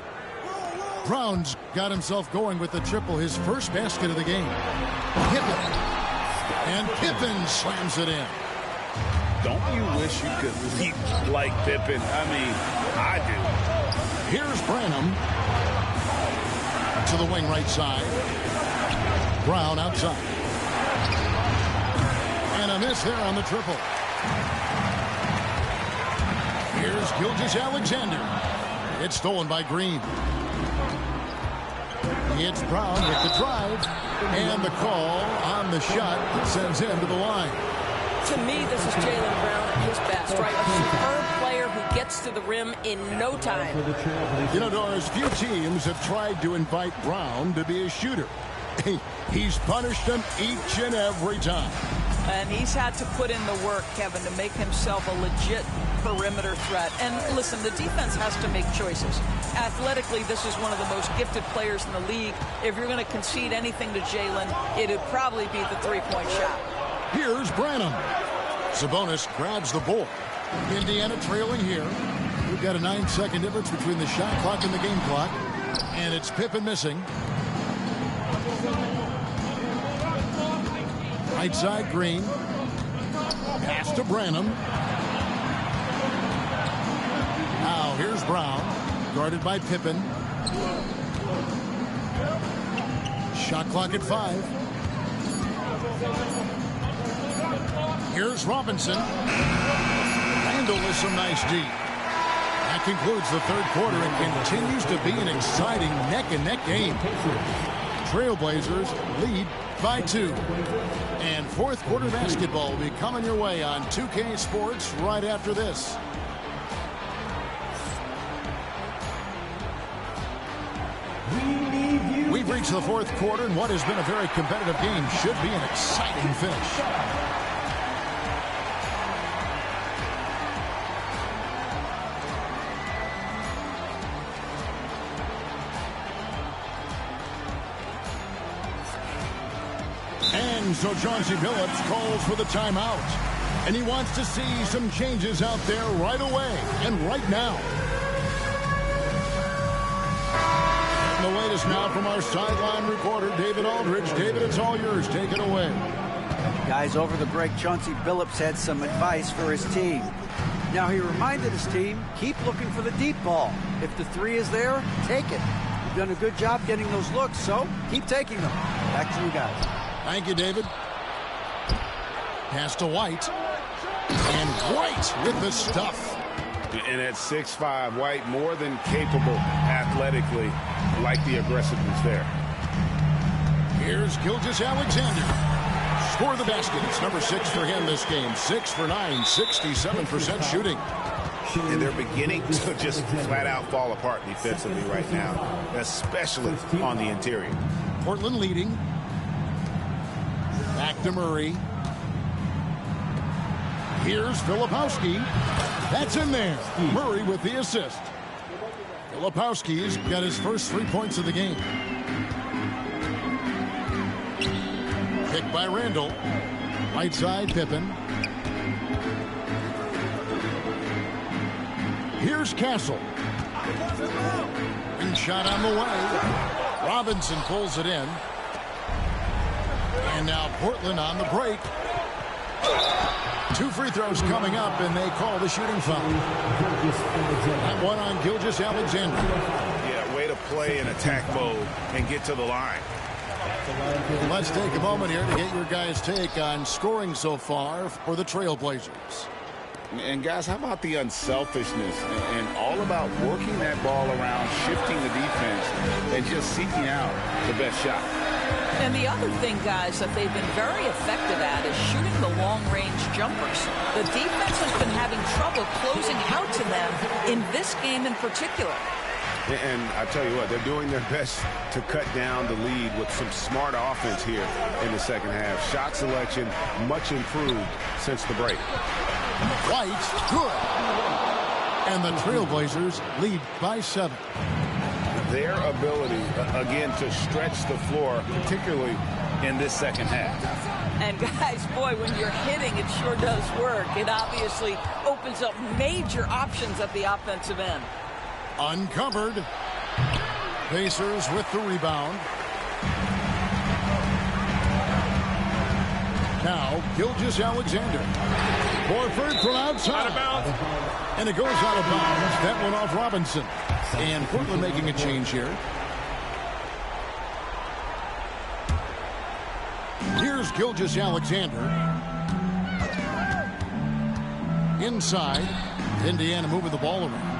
S1: Brown's got himself going with the triple, his first basket of the game. Pippen. And Pippen slams it in.
S2: Don't you wish you could leap like Pippen? I mean, I do.
S1: Here's Branham. To the wing right side. Brown outside. And a miss there on the triple. Here's Gilgeous-Alexander. It's stolen by Green. It's Brown with the drive. And the call on the shot sends him to the line.
S7: To me, this is Jaylen Brown at his best, right? A superb player who gets to the rim in no time.
S1: You know, Doris, few teams have tried to invite Brown to be a shooter. He's punished them each and every time.
S7: And he's had to put in the work, Kevin, to make himself a legit perimeter threat. And listen, the defense has to make choices. Athletically, this is one of the most gifted players in the league. If you're going to concede anything to Jaylen, it would probably be the three-point shot.
S1: Here's Branham. Sabonis grabs the ball. Indiana trailing here. We've got a 9-second difference between the shot clock and the game clock. And it's Pippen missing. Right side, Green. Pass to Branham. Now here's Brown. Guarded by Pippen. Shot clock at 5. Here's Robinson. Randall with some nice D. That concludes the third quarter and continues to be an exciting neck-and-neck game. Trailblazers lead by 2. And fourth quarter basketball will be coming your way on 2K Sports right after this. We've reached the fourth quarter, and what has been a very competitive game should be an exciting finish. And so Chauncey Billups calls for the timeout. And he wants to see some changes out there right away and right now. And the latest now from our sideline reporter, David Aldridge. David, it's all yours. Take it away.
S5: Guys, over the break, Chauncey Billups had some advice for his team. Now, he reminded his team, keep looking for the deep ball. If the three is there, take it. You've done a good job getting those looks, so keep taking them. Back to you guys.
S1: Thank you, David. Pass to White. And White with the stuff.
S2: And at 6'5", White more than capable athletically. Like the aggressiveness there.
S1: Here's Gilgeous-Alexander. Score the basket. It's number 6 for him this game. 6 for 9, 67% shooting.
S2: And they're beginning to just flat out fall apart defensively right now, especially on the interior.
S1: Portland leading. Back to Murray. Here's Filipowski. That's in there. Murray with the assist. Filipowski's got his first 3 points of the game. Picked by Randall. Right side, Pippen. Here's Castle. And shot on the way. Robinson pulls it in. And now Portland on the break. 2 free throws coming up, and they call the shooting foul. That one on Gilgeous-Alexander.
S2: Yeah, way to play in attack mode and get to the line.
S1: Let's take a moment here to get your guys' take on scoring so far for the Trailblazers.
S2: And guys, how about the unselfishness and all about working that ball around, shifting the defense, and just seeking out the best shot.
S7: And the other thing, guys, that they've been very effective at is shooting the long-range jumpers. The defense has been having trouble closing out to them in this game in particular.
S6: And I tell you what, they're doing their best to cut down the lead with some smart offense here in the second half. Shot selection much improved since the break.
S1: White, good. And the Trailblazers lead by 7.
S2: Their ability, again, to stretch the floor, particularly in this second half.
S7: And guys, boy, when you're hitting, it sure does work. It obviously opens up major options at the offensive end.
S1: Uncovered. Pacers with the rebound. Now, Gilgeous-Alexander. Horford from outside.
S6: Out of bounds.
S1: And it goes out of bounds. That one off Robinson. And Portland making a change here. Here's Gilgeous-Alexander. Inside. Indiana moving the ball around.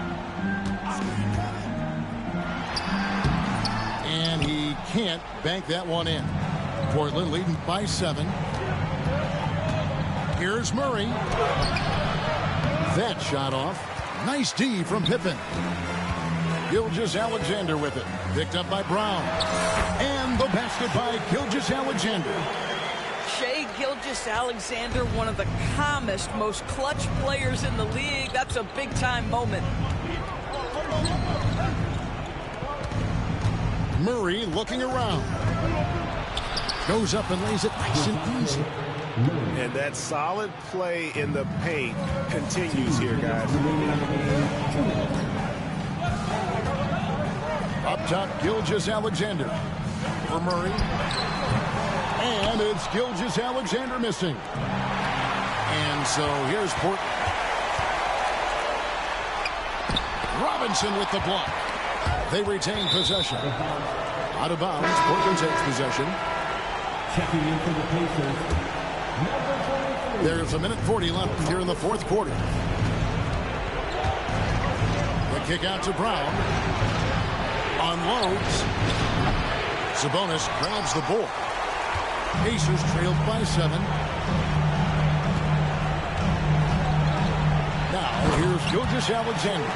S1: And he can't bank that one in. Portland leading by 7. Here's Murray. That shot off. Nice D from Pippen. Gilgeous-Alexander with it. Picked up by Brown. And the basket by Gilgeous-Alexander.
S7: Shai Gilgeous-Alexander, one of the calmest, most clutch players in the league. That's a big-time moment.
S1: Murray looking around. Goes up and lays it nice and easy.
S6: And that solid play in the paint continues here, guys.
S1: Up top, Gilgeous-Alexander for Murray. And it's Gilgeous-Alexander missing. And so here's Portland. Robinson with the block. They retain possession. Out of bounds, Portland takes possession.
S3: Checking in for the Pacers.
S1: There's a minute 40 left here in the fourth quarter. The kick out to Brown. Unloads. Sabonis grabs the ball. Pacers trailed by 7. Now here's Gilgeous-Alexander.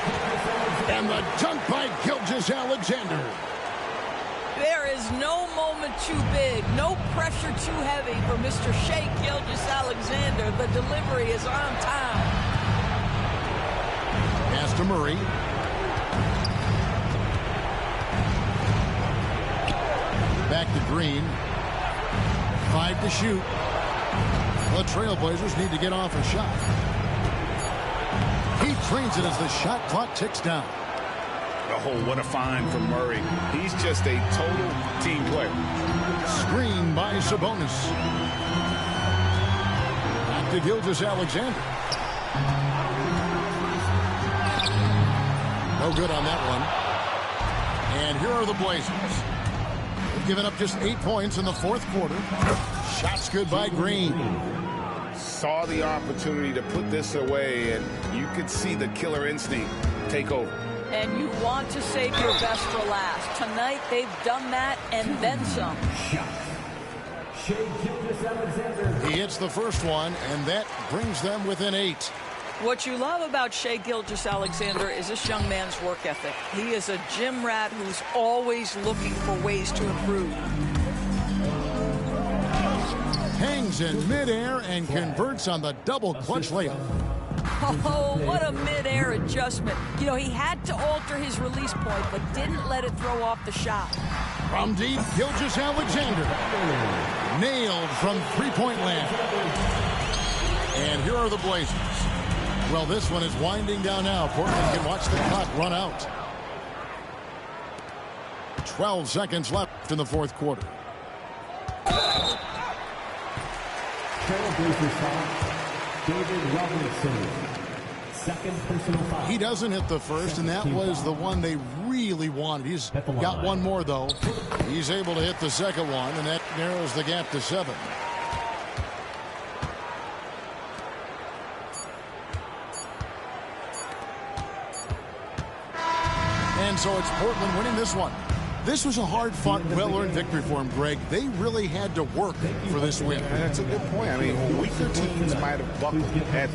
S1: And the dunk by Gilgeous-Alexander.
S7: There is no moment too big, no pressure too heavy for Mr. Shai Gilgeous-Alexander. The delivery is on time.
S1: Pass to Murray. Back to Green. 5 to shoot. The Trailblazers need to get off a shot. He trains it as the shot clock ticks down.
S2: Oh, what a find from Murray. He's just a total team player.
S1: Screen by Sabonis. Back to Gilgeous-Alexander. No good on that one. And here are the Blazers. They've given up just 8 points in the fourth quarter. Shots good by Green.
S2: Saw the opportunity to put this away, and you could see the killer instinct take over.
S7: And you want to save your best for last. Tonight, they've done that and then some.
S3: Shai Gilgeous-Alexander.
S1: He hits the first one, and that brings them within 8.
S7: What you love about Shai Gilgeous-Alexander is this young man's work ethic. He is a gym rat who's always looking for ways to improve.
S1: Hangs in midair and converts on the double clutch layup.
S7: Oh, what a mid-air adjustment. You know, he had to alter his release point, but didn't let it throw off the shot.
S1: From deep, Gilgeous-Alexander. Nailed from three-point land. And here are the Blazers. Well, this one is winding down now. Portland can watch the clock run out. 12 seconds left in the fourth quarter.
S3: Trailblazers foul. David Robinson. Second personal foul.
S1: He doesn't hit the first, and that was the one they really wanted. He's got one more, though. He's able to hit the second one, and that narrows the gap to 7. And so it's Portland winning this one. This was a hard-fought, well-earned victory for him, Greg. They really had to work for this win.
S2: That's a good point. I mean, weaker teams might have buckled at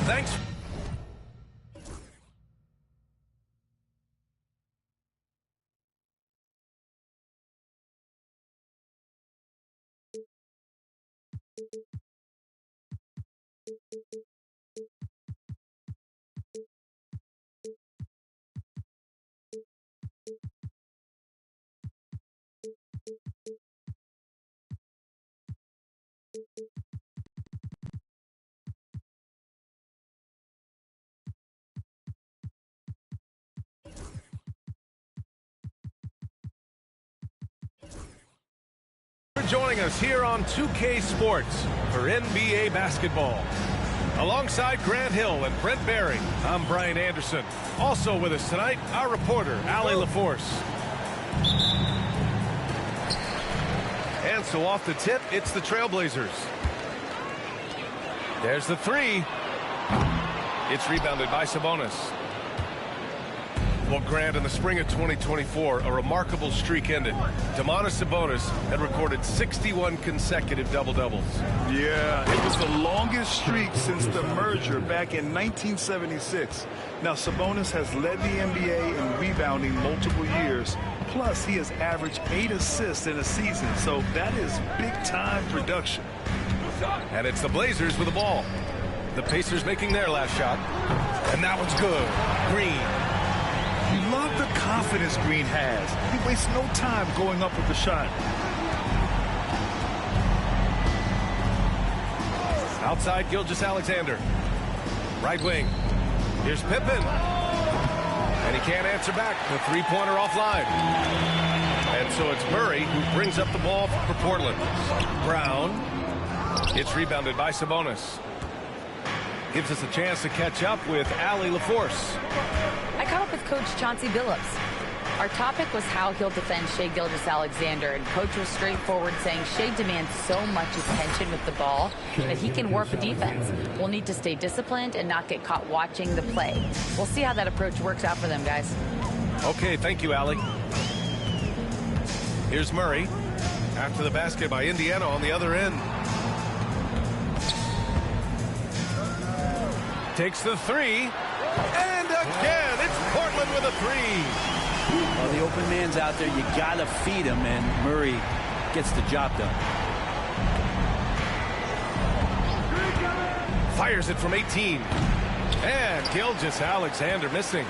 S8: Thanks. Joining us here on 2K Sports for NBA basketball. Alongside Grant Hill and Brent Barry, I'm Brian Anderson. Also with us tonight, our reporter, Allie LaForce. And so off the tip, it's the Trailblazers. There's the three. It's rebounded by Sabonis. Well, Grant, in the spring of 2024, a remarkable streak ended. Domantas Sabonis had recorded 61 consecutive double-doubles.
S9: Yeah, it was the longest streak since the merger back in 1976. Now, Sabonis has led the NBA in rebounding multiple years. Plus, he has averaged 8 assists in a season, so that is big-time production.
S8: And it's the Blazers with the ball. The Pacers making their last shot. And that one's good. Green.
S9: You love the confidence Green has. He wastes no time going up with the shot.
S8: Outside, Gilgeous-Alexander. Right wing. Here's Pippen. And he can't answer back. The three-pointer offline. And so it's Murray who brings up the ball for Portland. Brown. It's rebounded by Sabonis. Gives us a chance to catch up with Allie LaForce.
S10: I caught up with Coach Chauncey Billups. Our topic was how he'll defend Shai Gilgeous-Alexander, and Coach was straightforward, saying Shai demands so much attention with the ball that he can warp a defense. We'll need to stay disciplined and not get caught watching the play. We'll see how that approach works out for them, guys.
S8: Okay, thank you, Allie. Here's Murray. After the basket by Indiana on the other end. Takes the three. And again, it's Portland with a three.
S5: Well, the open man's out there. You got to feed him, and Murray gets the job done.
S8: Fires it from 18. And Gilgeous-Alexander missing.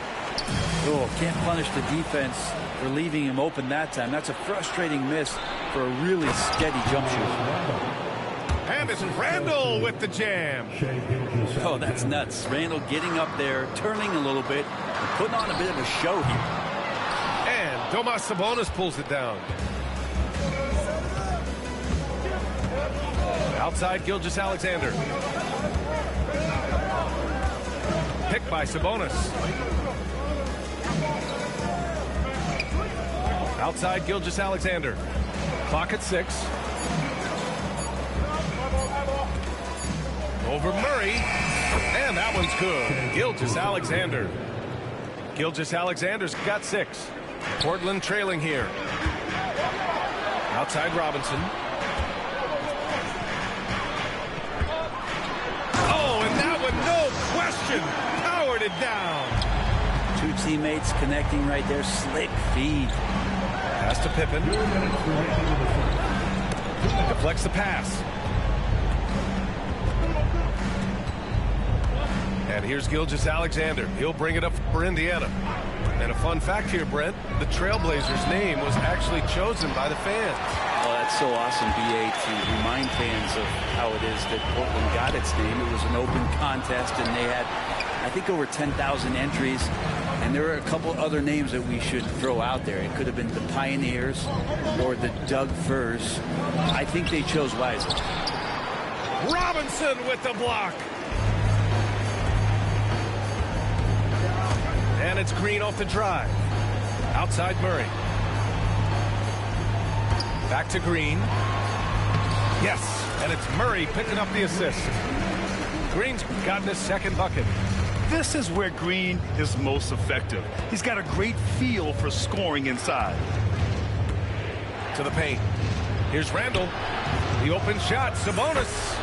S5: Oh, can't punish the defense for leaving him open that time. That's a frustrating miss for a really steady jump shot.
S8: And it's Randall with the jam.
S5: Oh, that's nuts. Randall getting up there, turning a little bit, and putting on a bit of a show here.
S8: And Domantas Sabonis pulls it down. Outside, Gilgeous-Alexander. Picked by Sabonis. Outside, Gilgeous-Alexander. Clock at 6. Over Murray. And that one's good. Gilgeous-Alexander. Gilgeous-Alexander's got 6. Portland trailing here. Outside Robinson. Oh, and that one, no question, powered it down.
S5: Two teammates connecting right there. Slick feed.
S8: Pass to Pippen. Deflects the pass. And here's Gilgeous-Alexander. He'll bring it up for Indiana. And a fun fact here, Brent, the Trailblazers' name was actually chosen by the fans.
S5: Oh, that's so awesome, BA, to remind fans of how it is that Portland got its name. It was an open contest, and they had, I think, over 10,000 entries. And there are a couple other names that we should throw out there. It could have been the Pioneers or the Doug Furs. I think they chose wisely.
S8: Robinson with the block. And it's Green off the drive. Outside Murray. Back to Green. Yes, and it's Murray picking up the assist. Green's gotten his second bucket.
S9: This is where Green is most effective. He's got a great feel for scoring inside.
S8: To the paint. Here's Randall. The open shot, Sabonis.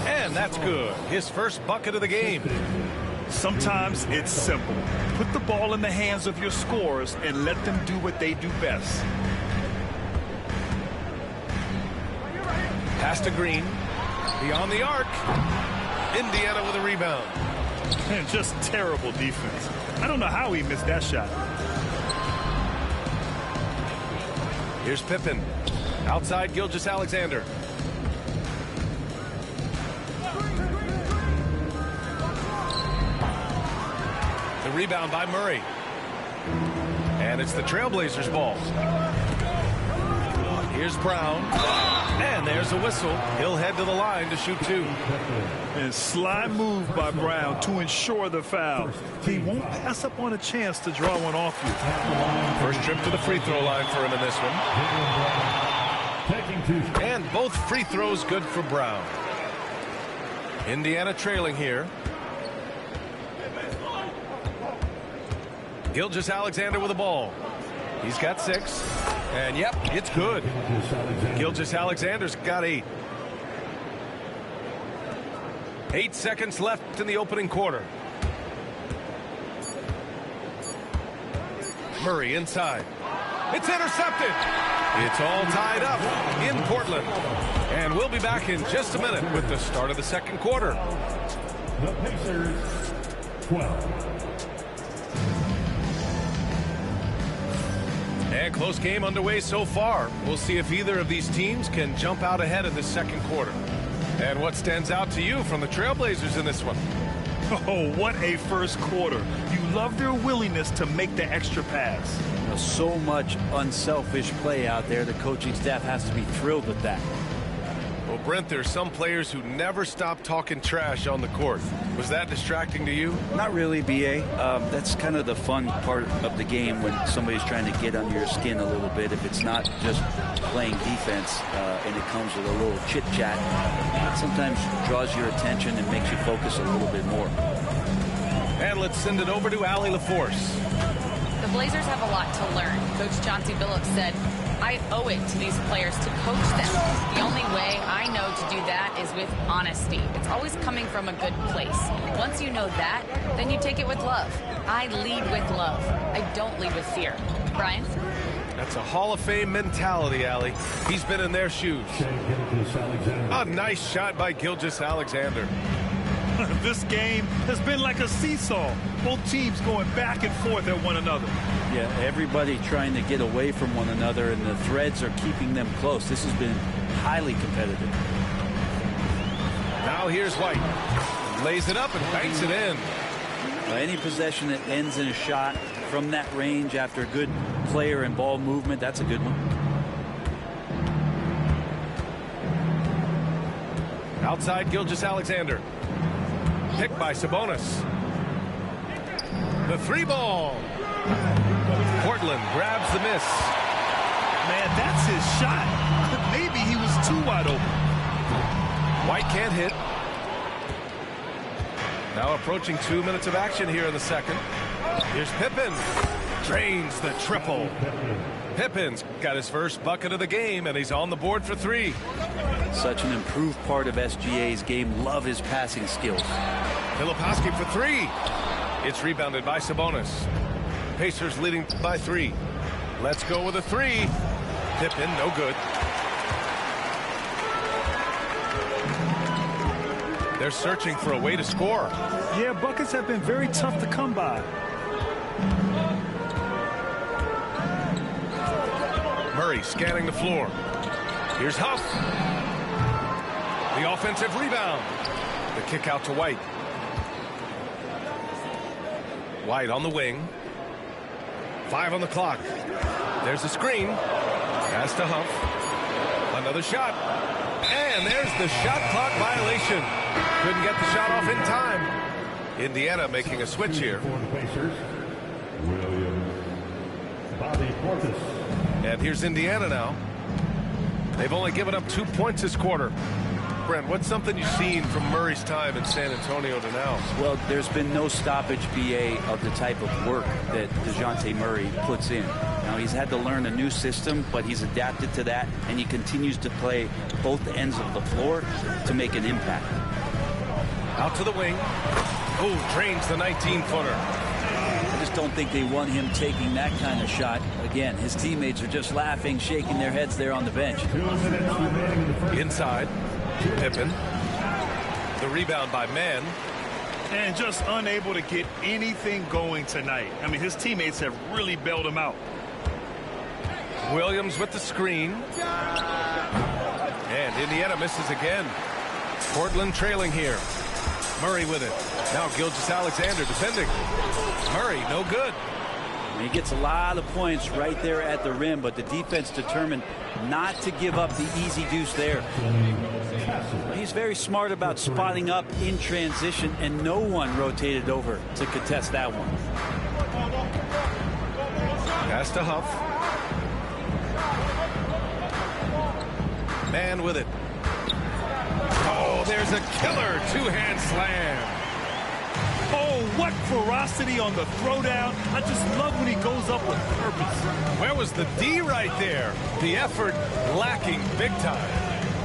S8: And that's good. His first bucket of the game.
S9: Sometimes it's simple. Put the ball in the hands of your scorers and let them do what they do best.
S8: Pass to Green. Beyond the arc. Indiana with a rebound.
S9: And just terrible defense. I don't know how he missed that shot.
S8: Here's Pippen. Outside Gilgeous-Alexander. The rebound by Murray. And it's the Trailblazers' ball. Here's Brown. And there's a whistle. He'll head to the line to shoot two.
S9: And sly move by Brown to ensure the foul. He won't pass up on a chance to draw one off you.
S8: First trip to the free throw line for him in this one. And both free throws good for Brown. Indiana trailing here. Gilgeous-Alexander with the ball. He's got 6. And yep, it's good. Gilgeous-Alexander's got 8. 8 seconds left in the opening quarter. Murray inside. It's intercepted. It's all tied up in Portland. And we'll be back in just a minute with the start of the second quarter.
S3: The Pacers, 12.
S8: And close game underway so far. We'll see if either of these teams can jump out ahead in this second quarter. And what stands out to you from the Trailblazers in this one?
S9: Oh, what a first quarter. You love their willingness to make the extra pass.
S5: So much unselfish play out there. The coaching staff has to be thrilled with that.
S8: Well, Brent, there's some players who never stop talking trash on the court. Was that distracting to you?
S5: Not really, B.A. That's kind of the fun part of the game when somebody's trying to get under your skin a little bit. If it's not just playing defense and it comes with a little chit-chat, it sometimes draws your attention and makes you focus a little bit more.
S8: And let's send it over to Allie LaForce.
S10: The Blazers have a lot to learn. Coach Chauncey Billups said, I owe it to these players to coach them. The only way I know to do that is with honesty. It's always coming from a good place. Once you know that, then you take it with love. I lead with love. I don't lead with fear. Brian?
S8: That's a Hall of Fame mentality, Allie. He's been in their shoes. A nice shot by Gilgeous-Alexander.
S9: This game has been like a seesaw. Both teams going back and forth at one another.
S5: Yeah, everybody trying to get away from one another, and the threads are keeping them close. This has been highly competitive.
S8: Now here's White. Lays it up and banks it in.
S5: Any possession that ends in a shot from that range after good player and ball movement, that's a good one.
S8: Outside Gilgeous-Alexander. Picked by Sabonis. The 3-ball. Portland grabs the miss.
S9: Man, that's his shot. Maybe he was too wide open.
S8: White can't hit. Now approaching 2 minutes of action here in the second. Here's Pippen. Drains the triple. Pippen's got his first bucket of the game, and he's on the board for 3.
S5: Such an improved part of SGA's game. Love his passing skills.
S8: Filipowski for 3. It's rebounded by Sabonis. Pacers leading by 3. Let's go with a 3. Pippen, no good. They're searching for a way to score.
S9: Yeah, buckets have been very tough to come by.
S8: Murray scanning the floor. Here's Huff. The offensive rebound. The kick out to White. White on the wing. 5 on the clock. There's the screen. Pass to Huff. Another shot. And there's the shot clock violation. Couldn't get the shot off in time. Indiana making a switch here. And here's Indiana now. They've only given up 2 points this quarter. Brent, what's something you've seen from Murray's time in San Antonio to now?
S5: Well, there's been no stoppage, BA, of the type of work that DeJounte Murray puts in. Now, he's had to learn a new system, but he's adapted to that, and he continues to play both ends of the floor to make an impact.
S8: Out to the wing. Oh, drains the 19-footer.
S5: I just don't think they want him taking that kind of shot. Again, his teammates are just laughing, shaking their heads there on the bench.
S8: Inside. Pippen. The rebound by Mann.
S9: And just unable to get anything going tonight. I mean, his teammates have really bailed him out.
S8: Williams with the screen. And Indiana misses again. Portland trailing here. Murray with it. Now Gilgeous-Alexander defending. Murray, no good.
S5: He gets a lot of points right there at the rim, but the defense determined not to give up the easy deuce there. He's very smart about spotting up in transition, and no one rotated over to contest that one.
S8: Pass to Huff. Mann with it. Oh, there's a killer two-hand slam.
S9: Oh, what ferocity on the throwdown. I just love when he goes up with purpose.
S8: Where was the D right there? The effort lacking big time.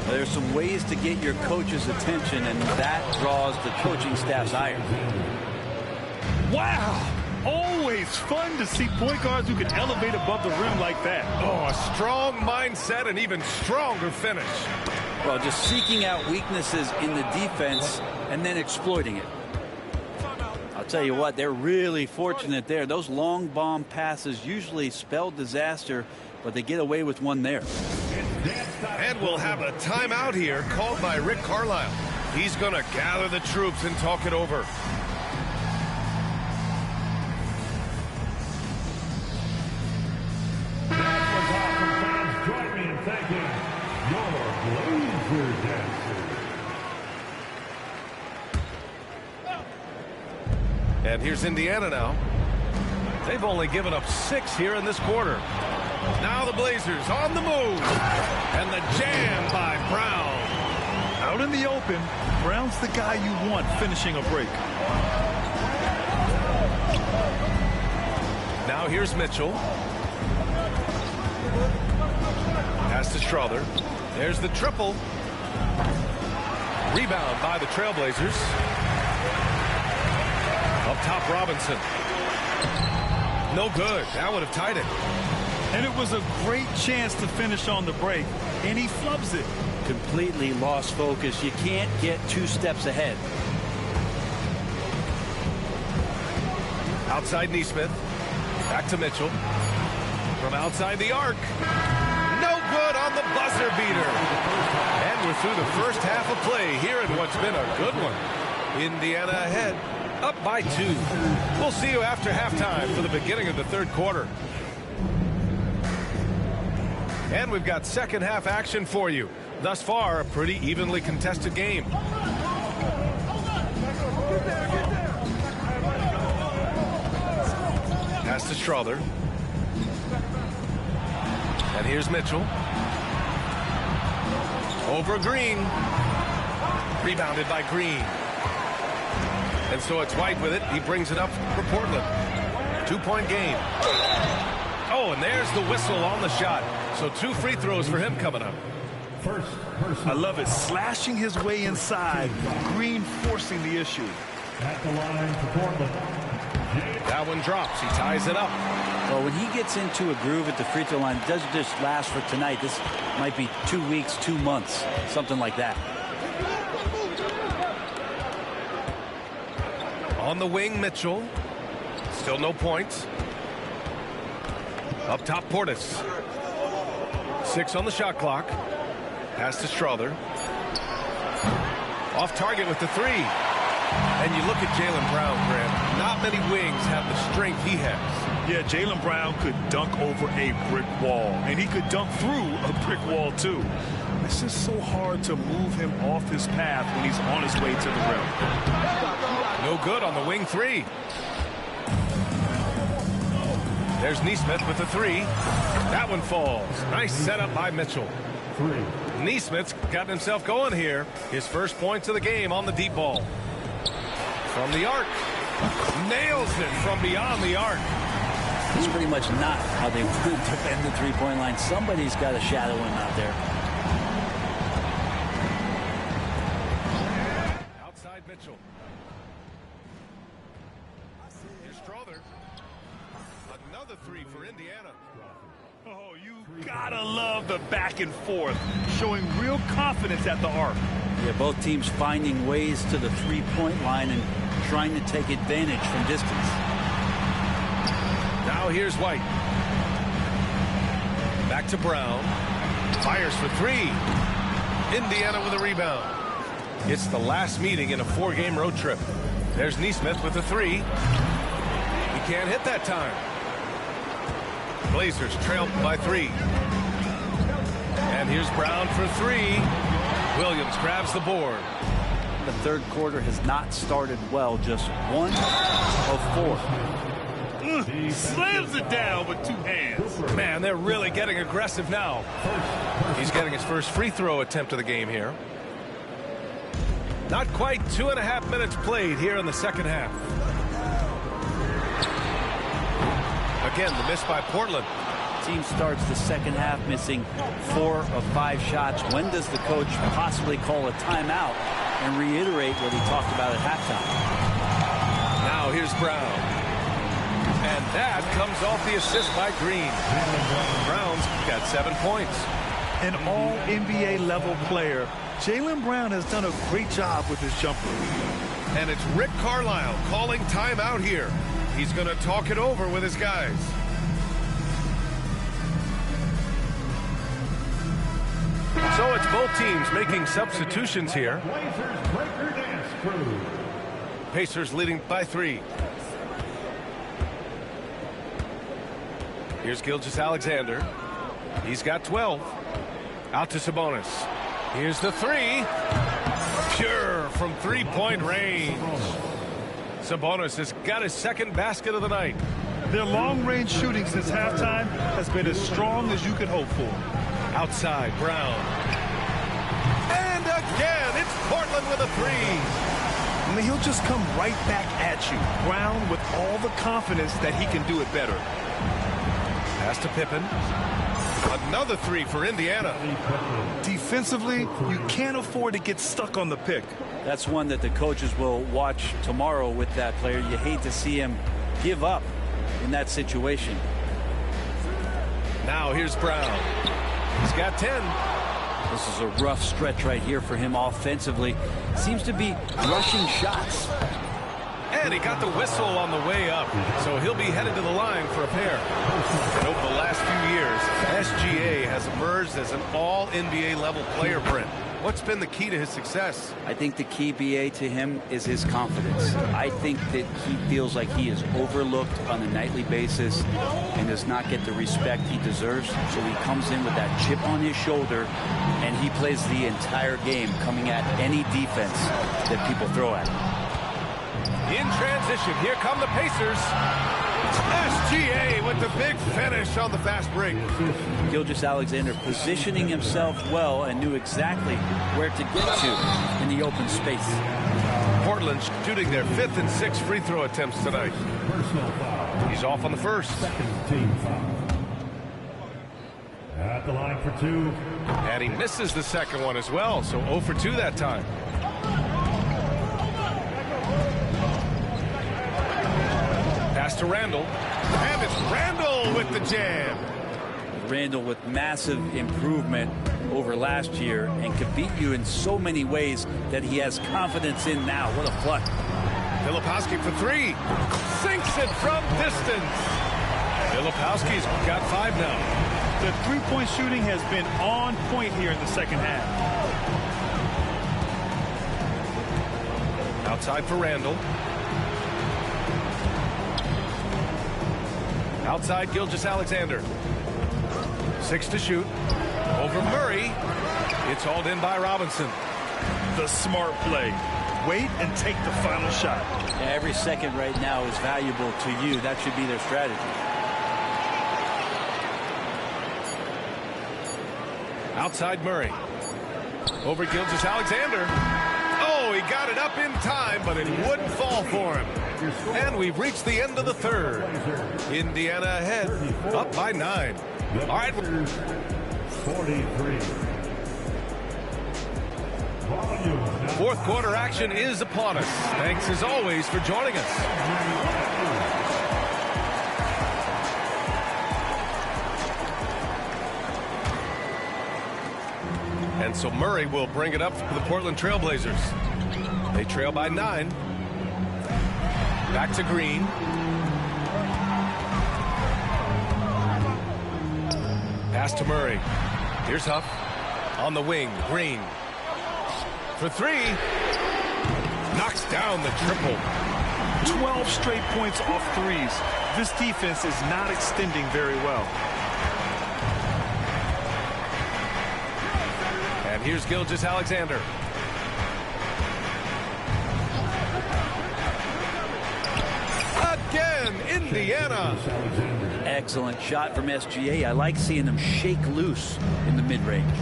S5: There's some ways to get your coach's attention, and that draws the coaching staff's ire.
S9: Wow. Always fun to see point guards who can elevate above the rim like that.
S8: Oh, a strong mindset and even stronger finish.
S5: Well, just seeking out weaknesses in the defense and then exploiting it. I'll tell you what, they're really fortunate there. Those long bomb passes usually spell disaster, but they get away with one there.
S8: And we'll have a timeout here called by Rick Carlisle. He's going to gather the troops and talk it over.
S3: Join me in thanking your Blazer dancers.
S8: And here's Indiana now. They've only given up 6 here in this quarter. Now the Blazers on the move. And the jam by Brown.
S9: Out in the open, Brown's the guy you want finishing a break.
S8: Now here's Mitchell. Pass to Strother. There's the triple. Rebound by the Trailblazers. Up top, Robinson. No good. That would have tied it.
S9: And it was a great chance to finish on the break, and he flubs it.
S5: Completely lost focus. You can't get 2 steps ahead.
S8: Outside Nesmith. Back to Mitchell. From outside the arc. No good on the buzzer beater. And we're through the first half of play here in what's been a good one. Indiana ahead. Up by 2. We'll see you after halftime for the beginning of the third quarter. And we've got second half action for you. Thus far, a pretty evenly contested game. Pass to Strother. And here's Mitchell. Over Green. Rebounded by Green. And so it's White with it. He brings it up for Portland. 2-point game. Oh, and there's the whistle on the shot. So 2 free throws for him coming up.
S9: I love it. Slashing his way inside. Green forcing the issue.
S3: At the line for Portland.
S8: That one drops. He ties it up.
S5: Well, when he gets into a groove at the free throw line, it doesn't just last for tonight. This might be 2 weeks, 2 months, something like that.
S8: On the wing, Mitchell. Still no points. Up top, Portis. 6 on the shot clock. Pass to Strother. Off target with the 3. And you look at Jaylen Brown, Grant. Not many wings have the strength he has.
S9: Yeah, Jaylen Brown could dunk over a brick wall. And he could dunk through a brick wall, too. It's just so hard to move him off his path when he's on his way to the rim.
S8: No good on the wing 3. There's Nesmith with the 3. That one falls. Nice setup by Mitchell.
S3: 3.
S8: Nesmith's gotten himself going here. His first points of the game on the deep ball. From the arc. Nails it from beyond the arc.
S5: It's pretty much not how they would defend the three-point line. Somebody's got to shadow him out there.
S8: Outside Mitchell. Here's Strother. Another 3 for Indiana.
S9: Oh, you gotta love the back and forth, showing real confidence at the arc.
S5: Yeah, both teams finding ways to the three-point line and trying to take advantage from distance.
S8: Now here's White. Back to Brown. Fires for 3. Indiana with a rebound. It's the last meeting in a 4-game road trip. There's Nesmith with the 3. He can't hit that time. Blazers trail by 3. And here's Brown for 3. Williams grabs the board.
S5: The third quarter has not started well. Just 1 of 4.
S9: Slams it down with 2 hands.
S8: Man, they're really getting aggressive now. He's getting his first free throw attempt of the game here. Not quite 2.5 minutes played here in the second half. Again, the miss by Portland.
S5: Team starts the second half missing 4 of 5 shots. When does the coach possibly call a timeout and reiterate what he talked about at halftime?
S8: Now here's Brown. And that comes off the assist by Green. Brown's got 7 points.
S9: An all-NBA level player, Jaylen Brown has done a great job with his jumper.
S8: And it's Rick Carlisle calling timeout here. He's going to talk it over with his guys. So it's both teams making substitutions here. Pacers leading by 3. Here's Gilgeous-Alexander. He's got 12. Out to Sabonis. Here's the 3. Pure from 3-point range. Sabonis has got his second basket of the night.
S9: Their long-range shooting since halftime has been as strong as you could hope for.
S8: Outside, Brown. And again, it's Portland with a 3.
S9: I mean, he'll just come right back at you. Brown with all the confidence that he can do it better.
S8: Pass to Pippen. Another 3 for Indiana.
S9: Defensively, you can't afford to get stuck on the pick.
S5: That's one that the coaches will watch tomorrow with that player. You hate to see him give up in that situation.
S8: Now here's Brown. He's got 10.
S5: This is a rough stretch right here for him offensively. Seems to be rushing shots.
S8: And he got the whistle on the way up, so he'll be headed to the line for a pair. And over the last few years, SGA has emerged as an all-NBA level player, Brent. What's been the key to his success?
S5: I think the key, BA, to him is his confidence. I think that he feels like he is overlooked on a nightly basis and does not get the respect he deserves. So he comes in with that chip on his shoulder, and he plays the entire game coming at any defense that people throw at him.
S8: In transition, here come the Pacers. SGA with the big finish on the fast break.
S5: Gilgeous-Alexander positioning himself well and knew exactly where to get to in the open space.
S8: Portland Portland shooting their 5th and 6th free throw attempts tonight.
S3: Personal foul.
S8: He's off on the first.
S3: Second team foul. At the line for 2.
S8: And he misses the second one as well, so 0 for 2 that time. Pass to Randall. And it's Randall with the jam.
S5: Randall with massive improvement over last year and can beat you in so many ways that he has confidence in now. What a play.
S8: Filipowski for 3. Sinks it from distance. Filipowski's got 5 now.
S9: The three-point shooting has been on point here in the second half.
S8: Outside for Randall. Outside Gilgeous-Alexander. 6 to shoot. Over Murray. It's hauled in by Robinson.
S9: The smart play. Wait and take the final shot.
S5: Yeah, every second right now is valuable to you. That should be their strategy.
S8: Outside Murray. Over Gilgeous-Alexander. Oh, he got it up in time, but it wouldn't fall for him. And we've reached the end of the third. Indiana ahead, up by 9. All right.
S3: 43.
S8: Fourth quarter action is upon us. Thanks as always for joining us. And so Murray will bring it up for the Portland Trailblazers. They trail by 9. Back to Green. Pass to Murray. Here's Huff. On the wing, Green. For 3. Knocks down the triple.
S9: 12 straight points off threes. This defense is not extending very well.
S8: And here's Gilgeous-Alexander. Again, Indiana.
S5: Excellent shot from SGA. I like seeing them shake loose in the mid-range.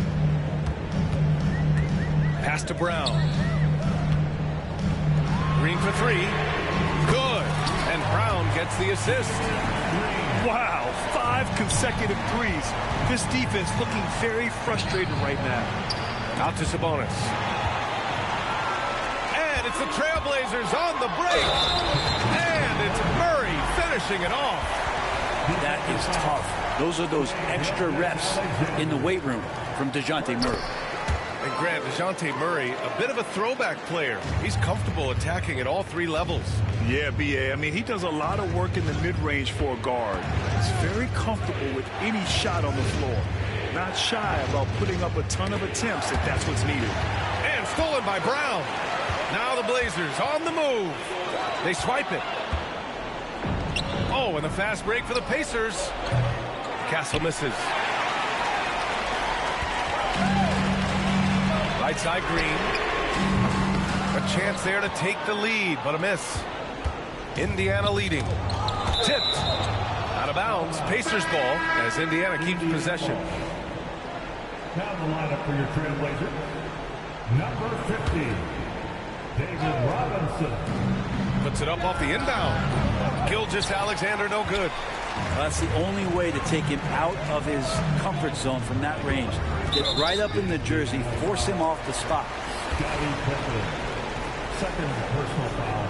S8: Pass to Brown. Green for 3. Good. And Brown gets the assist.
S9: Wow, 5 consecutive threes. This defense looking very frustrated right now.
S8: Out to Sabonis. And it's the Trailblazers on the break. And it's Murray finishing it off.
S5: That is tough. Those are those extra reps in the weight room from DeJounte Murray.
S8: And Grant, DeJounte Murray, a bit of a throwback player. He's comfortable attacking at all 3 levels.
S9: Yeah, B.A. I mean, he does a lot of work in the mid-range for a guard. He's very comfortable with any shot on the floor. Not shy about putting up a ton of attempts if that's what's needed.
S8: And stolen by Brown. Now the Blazers on the move. They swipe it. Oh, and the fast break for the Pacers. Castle misses. Right side Green. A chance there to take the lead, but a miss. Indiana leading. Tipped. Out of bounds. Pacers ball as Indiana keeps possession.
S3: Now the lineup for your Trailblazer. Number 50, David Robinson.
S8: Puts it up off the inbound. Gilgeous-Alexander no good.
S5: Well, that's the only way to take him out of his comfort zone from that range. Get right up in the jersey, force him off the spot.
S3: Scottie Pippen. Second personal foul.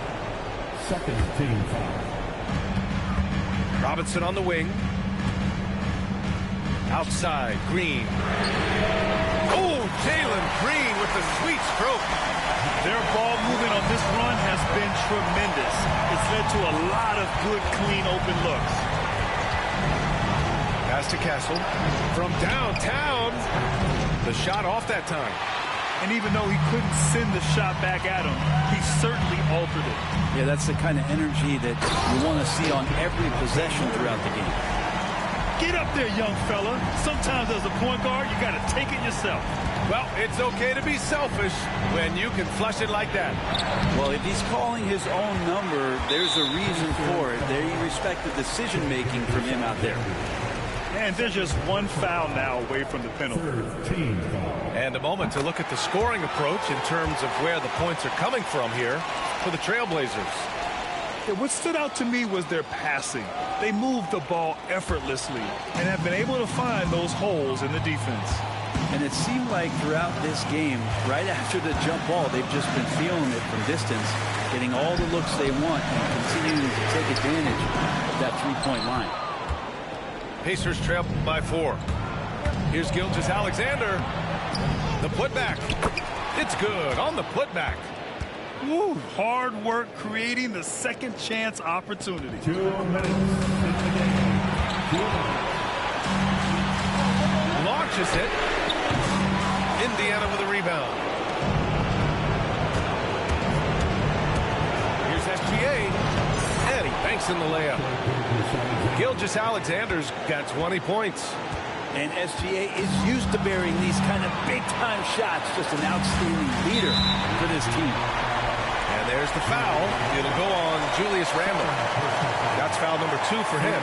S3: Second team foul.
S8: Robinson on the wing. Outside, Green. Oh, Jalen Green with the sweet stroke.
S9: Their ball movement on this run has been tremendous. It's led to a lot of good, clean, open looks.
S8: Pass to Castle. From downtown. The shot off that time.
S9: And even though he couldn't send the shot back at him, he certainly altered it.
S5: Yeah, that's the kind of energy that you want to see on every possession throughout the game.
S9: Get up there, young fella. Sometimes as a point guard, you got to take it yourself.
S8: Well, it's okay to be selfish when you can flush it like that.
S5: Well, if he's calling his own number, there's a reason for it. They respect the decision-making from him out there.
S9: And there's just one foul now away from the penalty.
S8: And a moment to look at the scoring approach in terms of where the points are coming from here for the Trailblazers.
S9: Yeah, what stood out to me was their passing. They moved the ball effortlessly and have been able to find those holes in the defense.
S5: And it seemed like throughout this game, right after the jump ball, they've just been feeling it from distance, getting all the looks they want and continuing to take advantage of that three-point line.
S8: Pacers trail by 4. Here's Gilgeous-Alexander. The putback. It's good on the putback.
S9: Woo, hard work creating the second chance opportunity.
S3: 2 minutes in the game.
S8: Launches it. Indiana with a rebound. Here's SGA. And he banks in the layup. Gilgeous-Alexander's got 20 points.
S5: And SGA is used to bearing these kind of big-time shots. Just an outstanding leader for this team.
S8: And there's the foul. It'll go on Julius Randle. That's foul number 2 for him.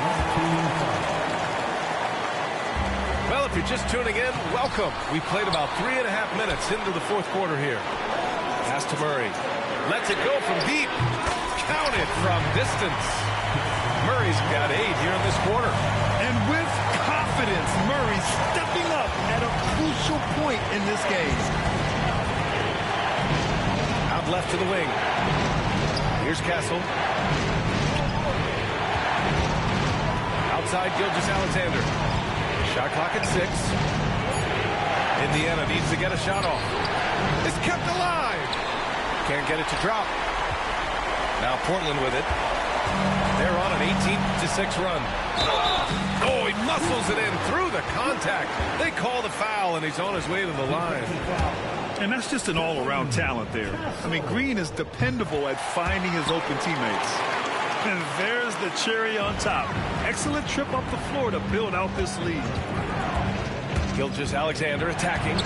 S8: Well, if you're just tuning in, welcome. We played about 3.5 minutes into the fourth quarter here. Pass to Murray. Lets it go from deep. Counted from distance. Murray's got 8 here in this quarter.
S9: And with confidence, Murray stepping up at a crucial point in this game.
S8: Out left to the wing. Here's Castle. Outside Gilgeous-Alexander. Shot clock at 6. Indiana needs to get a shot off. It's kept alive. Can't get it to drop. Now Portland with it. They're on an 18-6 run. Oh, he muscles it in through the contact. They call the foul, and he's on his way to the line.
S9: And that's just an all-around talent there. I mean, Green is dependable at finding his open teammates. And there's the cherry on top. Excellent trip up the floor to build out this lead.
S8: Gilgeous-Alexander attacking.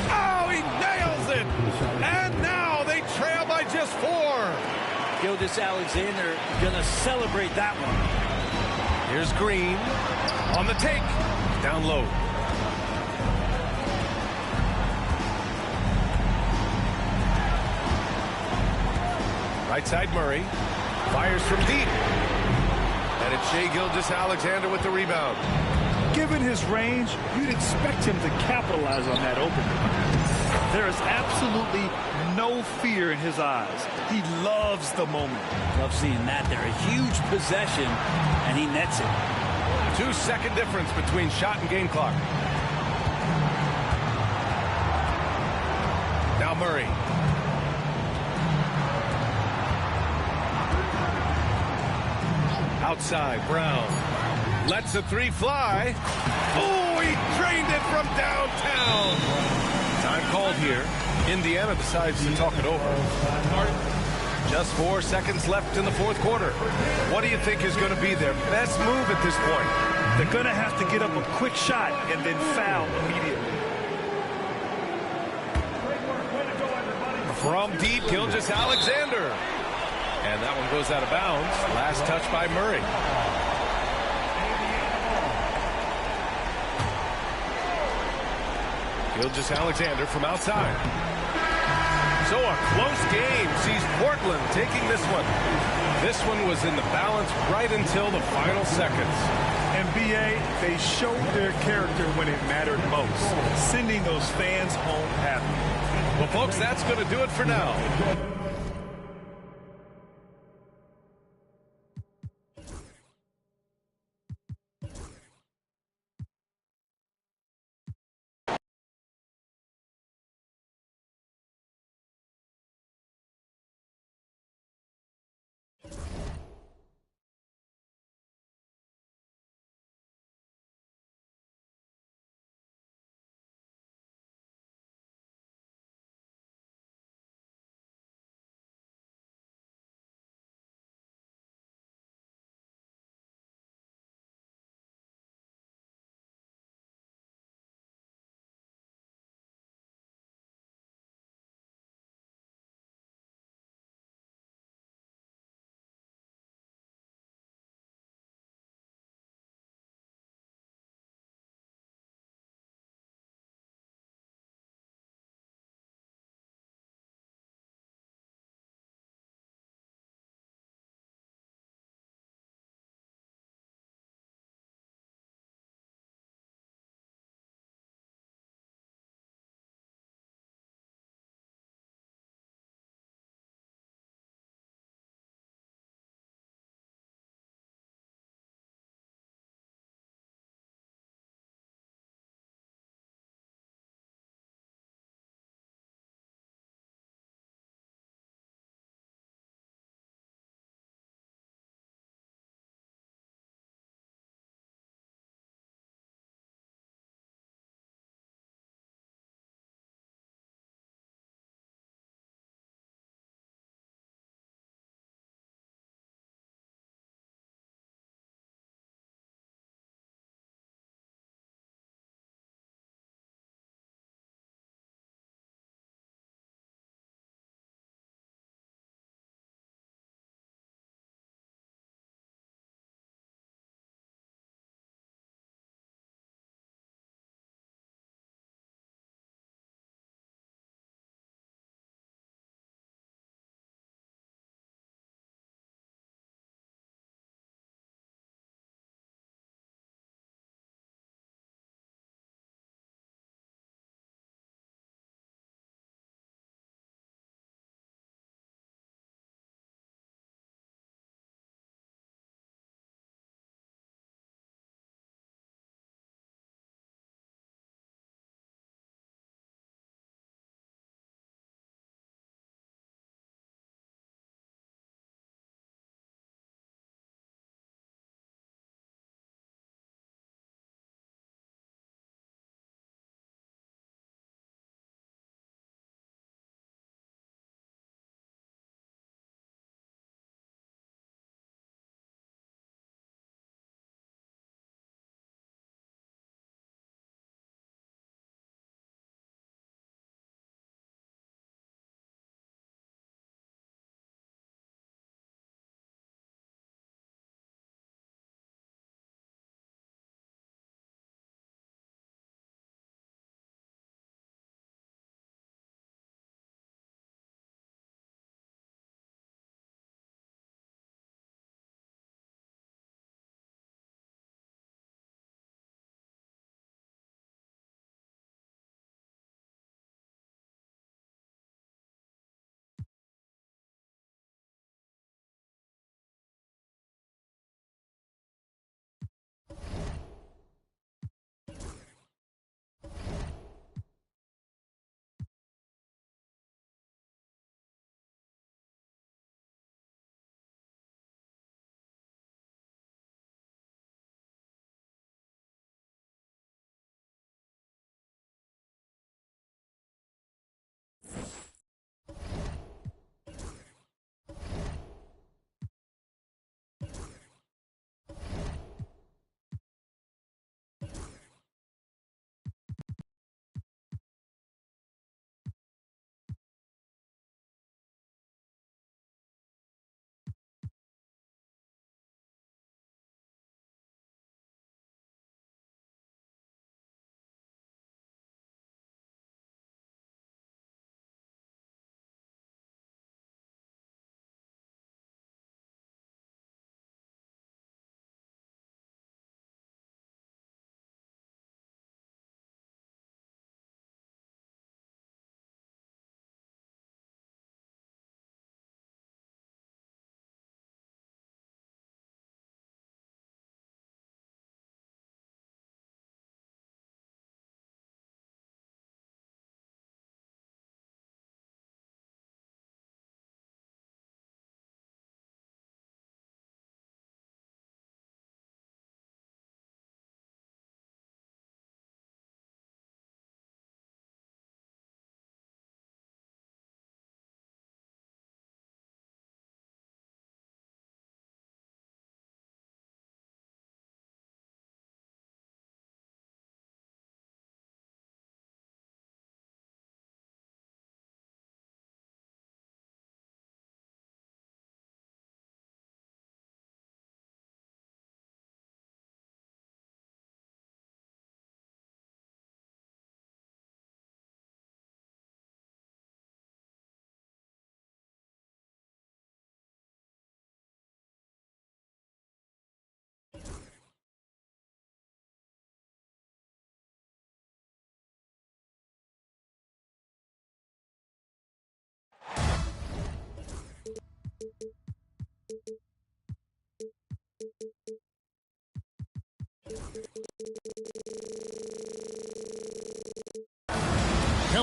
S8: Oh, he nails it! And now they trail by just 4.
S5: Gilgeous-Alexander gonna celebrate that one.
S8: Here's Green on the take. Down low. Right side Murray. Fires from deep. And it's Shai Gilgeous-Alexander with the rebound.
S9: Given his range, you'd expect him to capitalize on that opening. There is absolutely no fear in his eyes. He loves the moment.
S5: Love seeing that. They're a huge possession, and he nets it.
S8: 2-second difference between shot and game clock. Now Murray. Outside, Brown. Lets the 3 fly. Oh, he drained it from downtown. Time called here. Indiana decides to talk it over. Just 4 seconds left in the fourth quarter. What do you think is going to be their best move at this point?
S9: They're going to have to get up a quick shot and then foul immediately.
S8: From deep, Gilgeous-Alexander. And that one goes out of bounds. Last touch by Murray. Gilgeous-Alexander from outside. So a close game sees Portland taking this one. This one was in the balance right until the final seconds.
S9: And BA, they showed their character when it mattered most, sending those fans home happy.
S8: Well, folks, that's going to do it for now.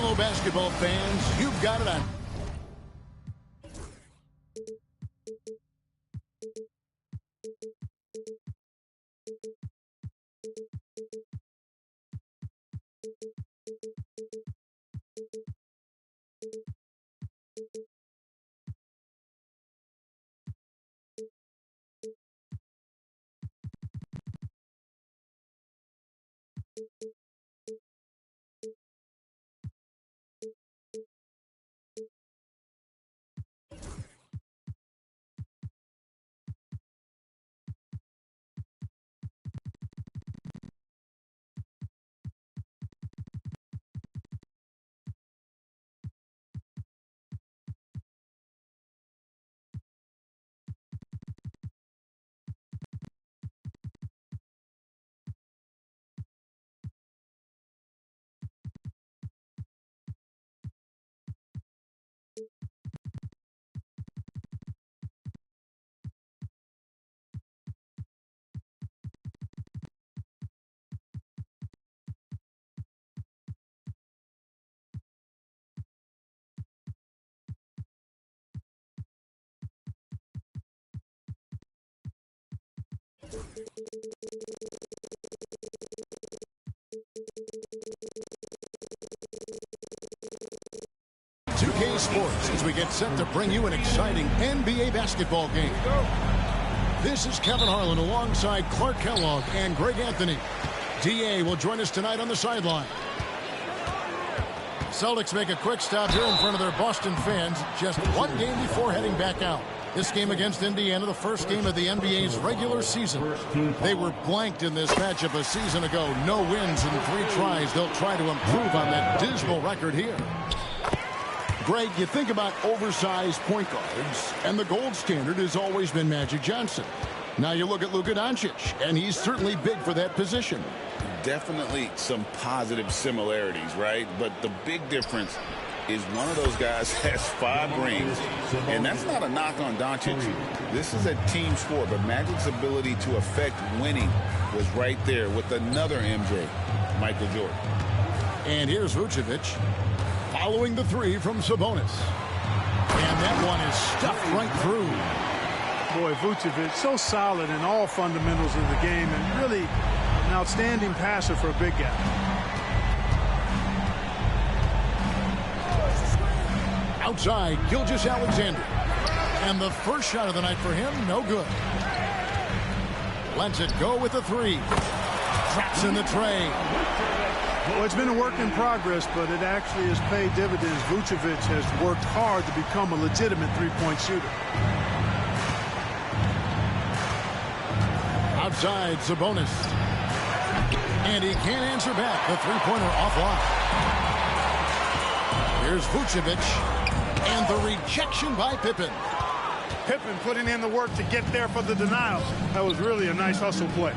S1: fellow basketball fans, you've got it on. Sports as we get set to bring you an exciting NBA basketball game. This is Kevin Harlan alongside Clark Kellogg and Greg Anthony. DA will join us tonight on the sideline. Celtics make a quick stop here in front of their Boston fans just one game before heading back out. This game against Indiana, the first game of the NBA's regular season. They were blanked in this matchup a season ago. No wins in 3 tries. They'll try to improve on that dismal record here. Greg, you think about oversized point guards, and the gold standard has always been Magic Johnson. Now you look at Luka Doncic, and he's certainly big for that position.
S2: Definitely some positive similarities, right? But the big difference is one of those guys has 5 rings, and that's not a knock on Doncic. This is a team sport, but Magic's ability to affect winning was right there with another MJ, Michael Jordan.
S1: And here's Vucevic. Following the 3 from Sabonis. And that one is stuffed right through.
S4: Boy, Vucevic, so solid in all fundamentals of the game and really an outstanding passer for a big guy.
S1: Outside, Gilgeous-Alexander. And the first shot of the night for him, no good. Lets it go with the 3. Traps in the tray.
S4: Well, it's been a work in progress, but it actually has paid dividends. Vucevic has worked hard to become a legitimate three-point shooter.
S1: Outside, Sabonis. And he can't answer back. The three-pointer offline. Here's Vucevic. And the rejection by Pippen.
S4: Pippen putting in the work to get there for the denial. That was really a nice hustle play.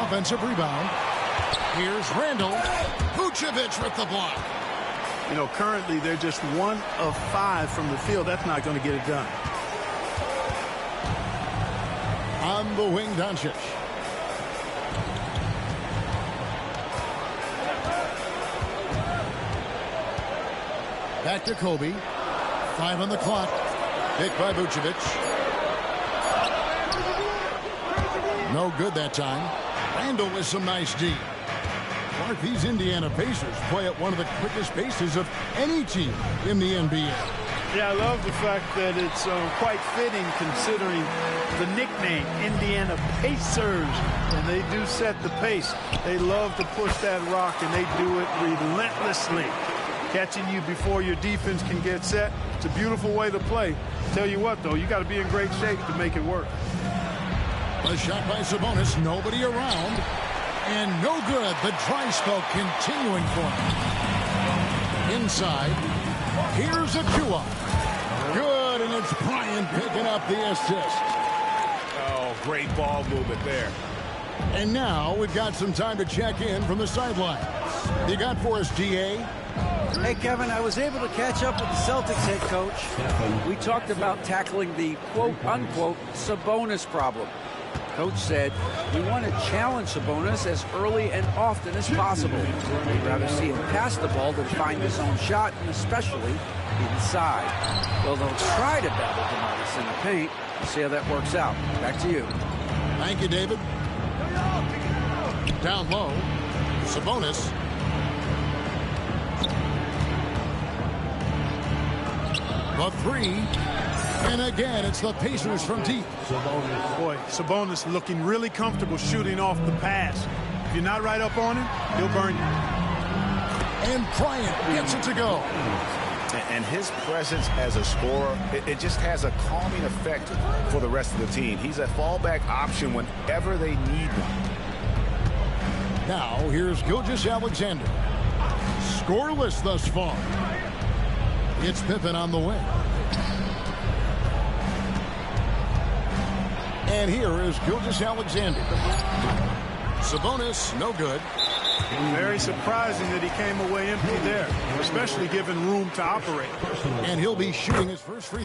S1: Offensive rebound. Here's Randall. Vucevic with the block.
S4: You know, currently they're just 1 of 5 from the field. That's not going to get it done.
S1: On the wing, Doncic. Back to Kobe. 5 on the clock. Picked by Vucevic. No good that time. Randall with some nice D. Clark, these Indiana Pacers play at one of the quickest paces of any team in the NBA.
S4: Yeah, I love the fact that it's quite fitting considering the nickname, Indiana Pacers. And they do set the pace. They love to push that rock, and they do it relentlessly. Catching you before your defense can get set. It's a beautiful way to play. Tell you what, though, you got to be in great shape to make it work.
S1: A shot by Sabonis, nobody around. And no good. The dry spell continuing for him. Inside, here's Achua. Good, and it's Bryant picking up the assist.
S6: Oh, great ball movement there.
S1: And now we've got some time to check in from the sidelines. You got for us, DA?
S5: Hey, Kevin, I was able to catch up with the Celtics head coach. We talked about tackling the quote-unquote Sabonis problem. Coach said, we want to challenge Sabonis as early and often as possible. We'd rather see him pass the ball than find his own shot, and especially inside. Well, they'll try to battle Demonis in the paint. We'll see how that works out. Back to you.
S1: Thank you, David. Down low, Sabonis. The three. And again, it's the Pacers from deep.
S4: Boy, Sabonis looking really comfortable shooting off the pass. If you're not right up on him, he'll burn you.
S1: And Bryant gets it to go.
S2: And his presence as a scorer, it just has a calming effect for the rest of the team. He's a fallback option whenever they need one.
S1: Now, here's Gilgeous-Alexander. Scoreless thus far. It's Pippen on the way. And here is Gilgeous-Alexander. Sabonis, no good.
S4: Very surprising that he came away empty there, especially given room to operate.
S1: And he'll be shooting his first free throw.